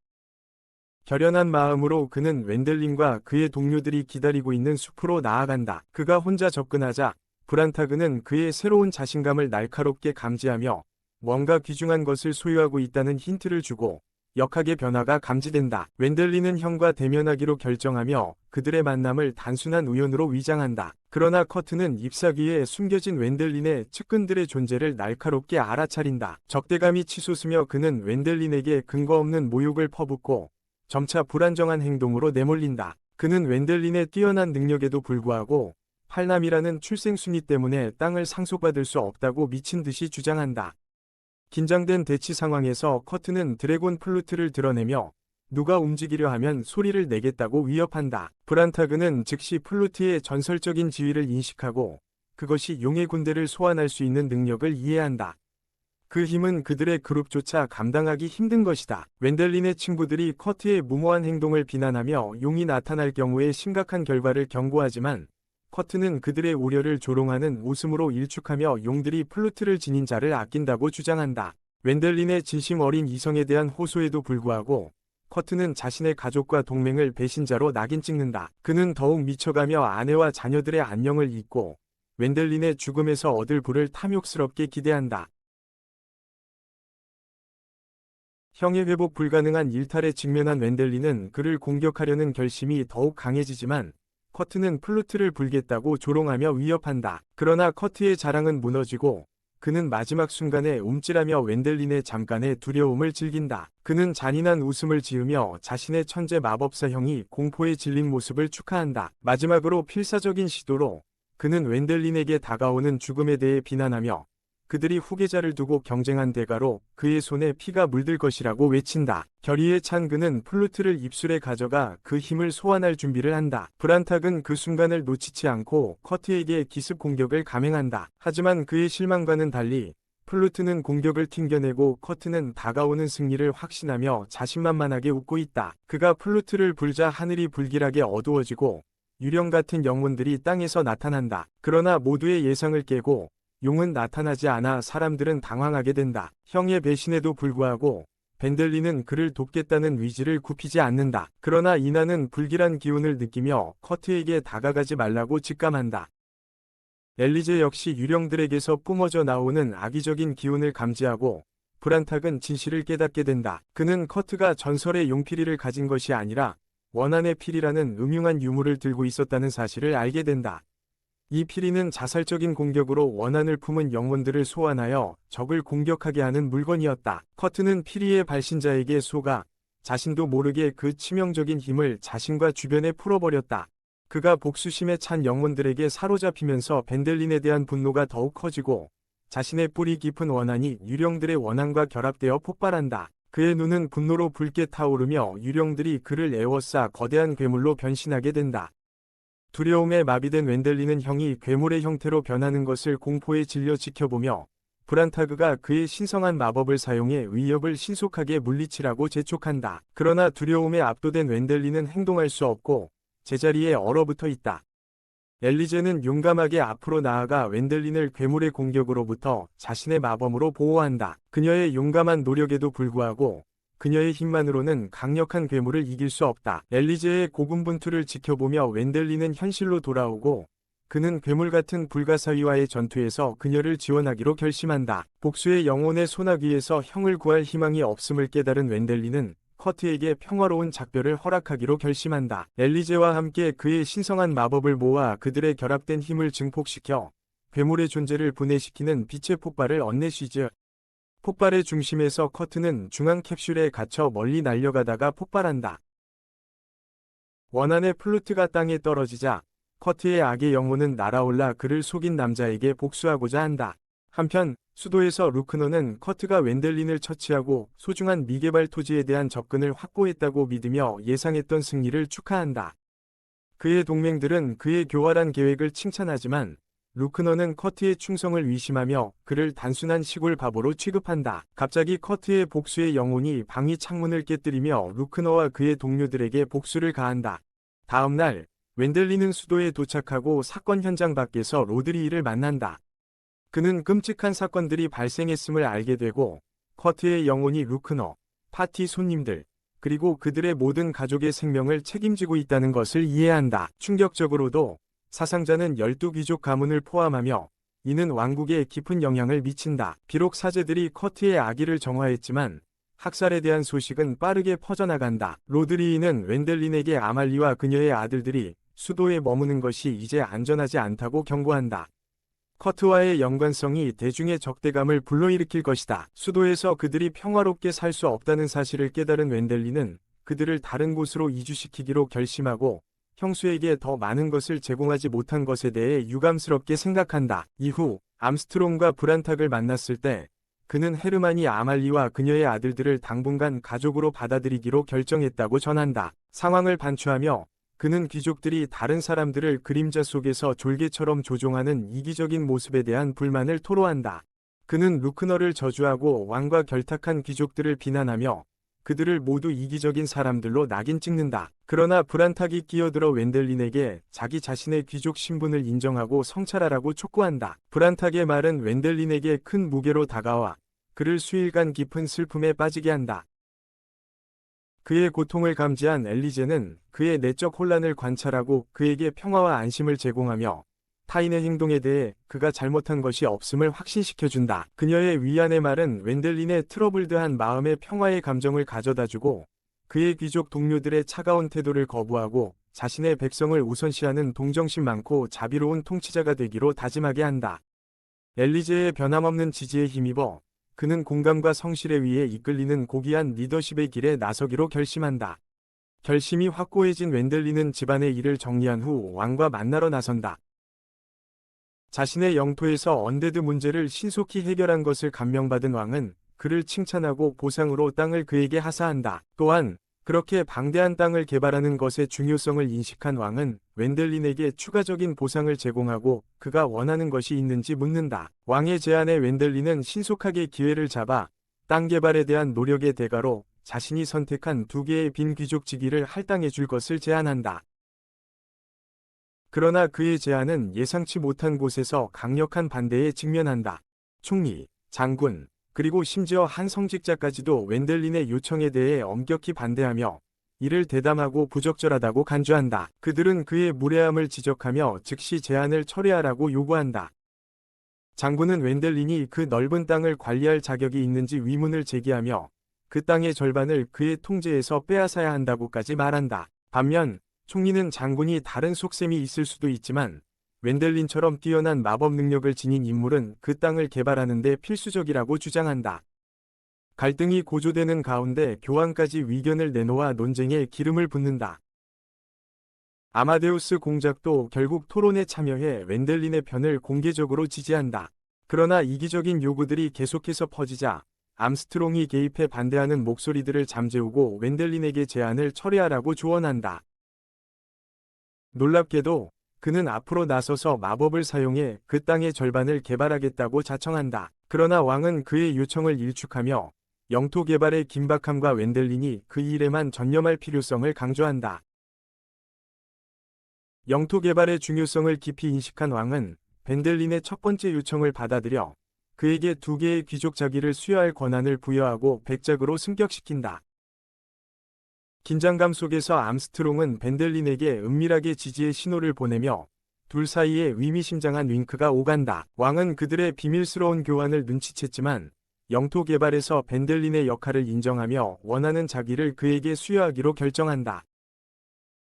결연한 마음으로 그는 웬델린과 그의 동료들이 기다리고 있는 숲으로 나아간다. 그가 혼자 접근하자 브란타그는 그의 새로운 자신감을 날카롭게 감지하며 뭔가 귀중한 것을 소유하고 있다는 힌트를 주고 역학의 변화가 감지된다. 웬델린은 형과 대면하기로 결정하며 그들의 만남을 단순한 우연으로 위장한다. 그러나 커트는 잎사귀에 숨겨진 웬델린의 측근들의 존재를 날카롭게 알아차린다. 적대감이 치솟으며 그는 웬델린에게 근거 없는 모욕을 퍼붓고 점차 불안정한 행동으로 내몰린다. 그는 웬델린의 뛰어난 능력에도 불구하고 팔남이라는 출생 순위 때문에 땅을 상속받을 수 없다고 미친 듯이 주장한다. 긴장된 대치 상황에서 커트는 드래곤 플루트를 드러내며 누가 움직이려 하면 소리를 내겠다고 위협한다. 브란타그는 즉시 플루트의 전설적인 지위를 인식하고 그것이 용의 군대를 소환할 수 있는 능력을 이해한다. 그 힘은 그들의 그룹조차 감당하기 힘든 것이다. 웬델린의 친구들이 커트의 무모한 행동을 비난하며 용이 나타날 경우에 심각한 결과를 경고하지만 커트는 그들의 우려를 조롱하는 웃음으로 일축하며 용들이 플루트를 지닌 자를 아낀다고 주장한다. 웬델린의 진심 어린 이성에 대한 호소에도 불구하고 커트는 자신의 가족과 동맹을 배신자로 낙인 찍는다. 그는 더욱 미쳐가며 아내와 자녀들의 안녕을 잊고 웬델린의 죽음에서 얻을 부를 탐욕스럽게 기대한다. 형의 회복 불가능한 일탈에 직면한 웬델린은 그를 공격하려는 결심이 더욱 강해지지만 커트는 플루트를 불겠다고 조롱하며 위협한다. 그러나 커트의 자랑은 무너지고 그는 마지막 순간에 움찔하며 웬델린의 잠깐의 두려움을 즐긴다. 그는 잔인한 웃음을 지으며 자신의 천재 마법사 형이 공포에 질린 모습을 축하한다. 마지막으로 필사적인 시도로 그는 웬델린에게 다가오는 죽음에 대해 비난하며 그들이 후계자를 두고 경쟁한 대가로 그의 손에 피가 물들 것이라고 외친다. 결의에 찬 그는 플루트를 입술에 가져가 그 힘을 소환할 준비를 한다. 브란탁은 그 순간을 놓치지 않고 커트에게 기습 공격을 감행한다. 하지만 그의 실망과는 달리 플루트는 공격을 튕겨내고 커트는 다가오는 승리를 확신하며 자신만만하게 웃고 있다. 그가 플루트를 불자 하늘이 불길하게 어두워지고 유령 같은 영혼들이 땅에서 나타난다. 그러나 모두의 예상을 깨고 용은 나타나지 않아 사람들은 당황하게 된다. 형의 배신에도 불구하고 벤델린은 그를 돕겠다는 의지를 굽히지 않는다. 그러나 이나는 불길한 기운을 느끼며 커트에게 다가가지 말라고 직감한다. 엘리제 역시 유령들에게서 뿜어져 나오는 악의적인 기운을 감지하고 브란탁은 진실을 깨닫게 된다. 그는 커트가 전설의 용피리를 가진 것이 아니라 원한의 피리라는 음흉한 유물을 들고 있었다는 사실을 알게 된다. 이 피리는 자살적인 공격으로 원한을 품은 영혼들을 소환하여 적을 공격하게 하는 물건이었다. 커트는 피리의 발신자에게 속아 자신도 모르게 그 치명적인 힘을 자신과 주변에 풀어버렸다. 그가 복수심에 찬 영혼들에게 사로잡히면서 벤델린에 대한 분노가 더욱 커지고 자신의 뿌리 깊은 원한이 유령들의 원한과 결합되어 폭발한다. 그의 눈은 분노로 붉게 타오르며 유령들이 그를 에워싸 거대한 괴물로 변신하게 된다. 두려움에 마비된 웬델린은 형이 괴물의 형태로 변하는 것을 공포에 질려 지켜보며 브란타그가 그의 신성한 마법을 사용해 위협을 신속하게 물리치라고 재촉한다. 그러나 두려움에 압도된 웬델린은 행동할 수 없고 제자리에 얼어붙어 있다. 엘리제는 용감하게 앞으로 나아가 웬델린을 괴물의 공격으로부터 자신의 마법으로 보호한다. 그녀의 용감한 노력에도 불구하고 그녀의 힘만으로는 강력한 괴물을 이길 수 없다. 엘리제의 고군분투를 지켜보며 웬델린은 현실로 돌아오고 그는 괴물 같은 불가사의와의 전투에서 그녀를 지원하기로 결심한다. 복수의 영혼의 소나기에서 형을 구할 희망이 없음을 깨달은 웬델린은 커트에게 평화로운 작별을 허락하기로 결심한다. 엘리제와 함께 그의 신성한 마법을 모아 그들의 결합된 힘을 증폭시켜 괴물의 존재를 분해시키는 빛의 폭발을 언내시즈. 폭발의 중심에서 커트는 중앙 캡슐에 갇혀 멀리 날려가다가 폭발한다. 원한의 플루트가 땅에 떨어지자 커트의 악의 영혼은 날아올라 그를 속인 남자에게 복수하고자 한다. 한편 수도에서 루크너는 커트가 웬델린을 처치하고 소중한 미개발 토지에 대한 접근을 확보했다고 믿으며 예상했던 승리를 축하한다. 그의 동맹들은 그의 교활한 계획을 칭찬하지만 루크너는 커트의 충성을 의심하며 그를 단순한 시골 바보로 취급한다. 갑자기 커트의 복수의 영혼이 방위 창문을 깨뜨리며 루크너와 그의 동료들에게 복수를 가한다. 다음 날 웬델린은 수도에 도착하고 사건 현장 밖에서 로드리히를 만난다. 그는 끔찍한 사건들이 발생했음을 알게 되고 커트의 영혼이 루크너, 파티 손님들, 그리고 그들의 모든 가족의 생명을 책임지고 있다는 것을 이해한다. 충격적으로도 사상자는 12귀족 가문을 포함하며 이는 왕국에 깊은 영향을 미친다. 비록 사제들이 커트의 악의를 정화했지만 학살에 대한 소식은 빠르게 퍼져나간다. 로드리히는 웬델린에게 아말리와 그녀의 아들들이 수도에 머무는 것이 이제 안전하지 않다고 경고한다. 커트와의 연관성이 대중의 적대감을 불러일으킬 것이다. 수도에서 그들이 평화롭게 살 수 없다는 사실을 깨달은 웬델린은 그들을 다른 곳으로 이주시키기로 결심하고 형수에게 더 많은 것을 제공하지 못한 것에 대해 유감스럽게 생각한다. 이후 암스트롱과 브란탁을 만났을 때 그는 헤르만이 아말리와 그녀의 아들들을 당분간 가족으로 받아들이기로 결정했다고 전한다. 상황을 반추하며 그는 귀족들이 다른 사람들을 그림자 속에서 졸개처럼 조종하는 이기적인 모습에 대한 불만을 토로한다. 그는 루크너를 저주하고 왕과 결탁한 귀족들을 비난하며 그들을 모두 이기적인 사람들로 낙인 찍는다. 그러나 브란탁이 끼어들어 웬델린에게 자기 자신의 귀족 신분을 인정하고 성찰하라고 촉구한다. 브란탁의 말은 웬델린에게 큰 무게로 다가와 그를 수일간 깊은 슬픔에 빠지게 한다. 그의 고통을 감지한 엘리제는 그의 내적 혼란을 관찰하고 그에게 평화와 안심을 제공하며 타인의 행동에 대해 그가 잘못한 것이 없음을 확신시켜준다. 그녀의 위안의 말은 웬델린의 트러블드한 마음에 평화의 감정을 가져다주고 그의 귀족 동료들의 차가운 태도를 거부하고 자신의 백성을 우선시하는 동정심 많고 자비로운 통치자가 되기로 다짐하게 한다. 엘리제의 변함없는 지지에 힘입어 그는 공감과 성실에 의해 이끌리는 고귀한 리더십의 길에 나서기로 결심한다. 결심이 확고해진 웬델린은 집안의 일을 정리한 후 왕과 만나러 나선다. 자신의 영토에서 언데드 문제를 신속히 해결한 것을 감명받은 왕은 그를 칭찬하고 보상으로 땅을 그에게 하사한다. 또한 그렇게 방대한 땅을 개발하는 것의 중요성을 인식한 왕은 웬델린에게 추가적인 보상을 제공하고 그가 원하는 것이 있는지 묻는다. 왕의 제안에 웬델린은 신속하게 기회를 잡아 땅 개발에 대한 노력의 대가로 자신이 선택한 2개의 빈 귀족 직위를 할당해 줄 것을 제안한다. 그러나 그의 제안은 예상치 못한 곳에서 강력한 반대에 직면한다. 총리, 장군, 그리고 심지어 한 성직자까지도 웬델린의 요청에 대해 엄격히 반대하며 이를 대담하고 부적절하다고 간주한다. 그들은 그의 무례함을 지적하며 즉시 제안을 철회하라고 요구한다. 장군은 웬델린이 그 넓은 땅을 관리할 자격이 있는지 의문을 제기하며 그 땅의 절반을 그의 통제에서 빼앗아야 한다고까지 말한다. 반면 총리는 장군이 다른 속셈이 있을 수도 있지만 웬델린처럼 뛰어난 마법 능력을 지닌 인물은 그 땅을 개발하는 데 필수적이라고 주장한다. 갈등이 고조되는 가운데 교황까지 위견을 내놓아 논쟁에 기름을 붓는다. 아마데우스 공작도 결국 토론에 참여해 웬델린의 편을 공개적으로 지지한다. 그러나 이기적인 요구들이 계속해서 퍼지자 암스트롱이 개입해 반대하는 목소리들을 잠재우고 웬델린에게 제안을 철회하라고 조언한다. 놀랍게도 그는 앞으로 나서서 마법을 사용해 그 땅의 절반을 개발하겠다고 자청한다. 그러나 왕은 그의 요청을 일축하며 영토 개발의 긴박함과 웬델린이 그 일에만 전념할 필요성을 강조한다. 영토 개발의 중요성을 깊이 인식한 왕은 웬델린의 첫 번째 요청을 받아들여 그에게 2개의 귀족 자기를 수여할 권한을 부여하고 백작으로 승격시킨다. 긴장감 속에서 암스트롱은 웬델린에게 은밀하게 지지의 신호를 보내며 둘 사이에 의미심장한 윙크가 오간다. 왕은 그들의 비밀스러운 교환을 눈치챘지만 영토 개발에서 웬델린의 역할을 인정하며 원하는 자기를 그에게 수여하기로 결정한다.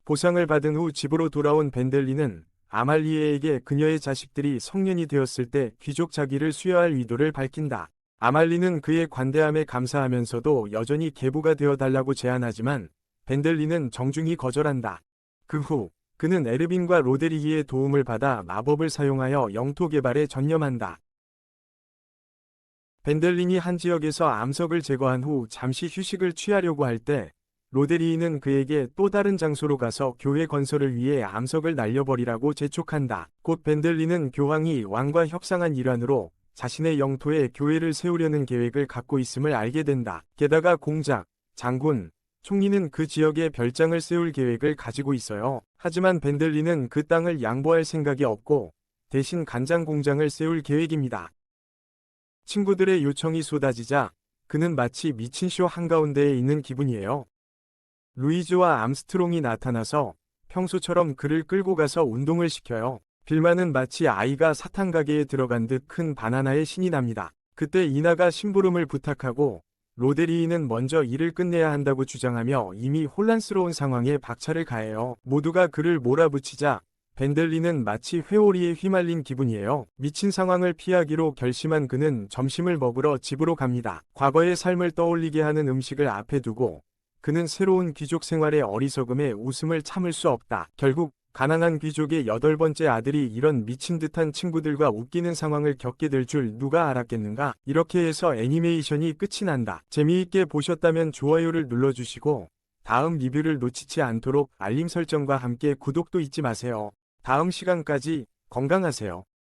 보상을 받은 후 집으로 돌아온 웬델린은 아말리에에게 그녀의 자식들이 성년이 되었을 때 귀족 자기를 수여할 의도를 밝힌다. 아말리는 그의 관대함에 감사하면서도 여전히 계부가 되어 달라고 제안하지만 웬델린은 정중히 거절한다. 그 후 그는 에르빈과 로데리기의 도움을 받아 마법을 사용하여 영토 개발에 전념한다. 웬델린이 한 지역에서 암석을 제거한 후 잠시 휴식을 취하려고 할 때 로데리히는 그에게 또 다른 장소로 가서 교회 건설을 위해 암석을 날려버리라고 재촉한다. 곧 웬델린은 교황이 왕과 협상한 일환으로 자신의 영토에 교회를 세우려는 계획을 갖고 있음을 알게 된다. 게다가 공작, 장군, 총리는 그 지역에 별장을 세울 계획을 가지고 있어요. 하지만 웬델린은 그 땅을 양보할 생각이 없고 대신 간장 공장을 세울 계획입니다. 친구들의 요청이 쏟아지자 그는 마치 미친 쇼 한가운데에 있는 기분이에요. 루이즈와 암스트롱이 나타나서 평소처럼 그를 끌고 가서 운동을 시켜요. 빌마는 마치 아이가 사탕 가게에 들어간 듯 큰 바나나에 신이 납니다. 그때 이나가 심부름을 부탁하고 로데리히는 먼저 일을 끝내야 한다고 주장하며 이미 혼란스러운 상황에 박차를 가해요. 모두가 그를 몰아붙이자 웬델린은 마치 회오리에 휘말린 기분이에요. 미친 상황을 피하기로 결심한 그는 점심을 먹으러 집으로 갑니다. 과거의 삶을 떠올리게 하는 음식을 앞에 두고 그는 새로운 귀족 생활의 어리석음에 웃음을 참을 수 없다. 결국 가난한 귀족의 8번째 아들이 이런 미친 듯한 친구들과 웃기는 상황을 겪게 될 줄 누가 알았겠는가? 이렇게 해서 애니메이션이 끝이 난다. 재미있게 보셨다면 좋아요를 눌러주시고 다음 리뷰를 놓치지 않도록 알림 설정과 함께 구독도 잊지 마세요. 다음 시간까지 건강하세요.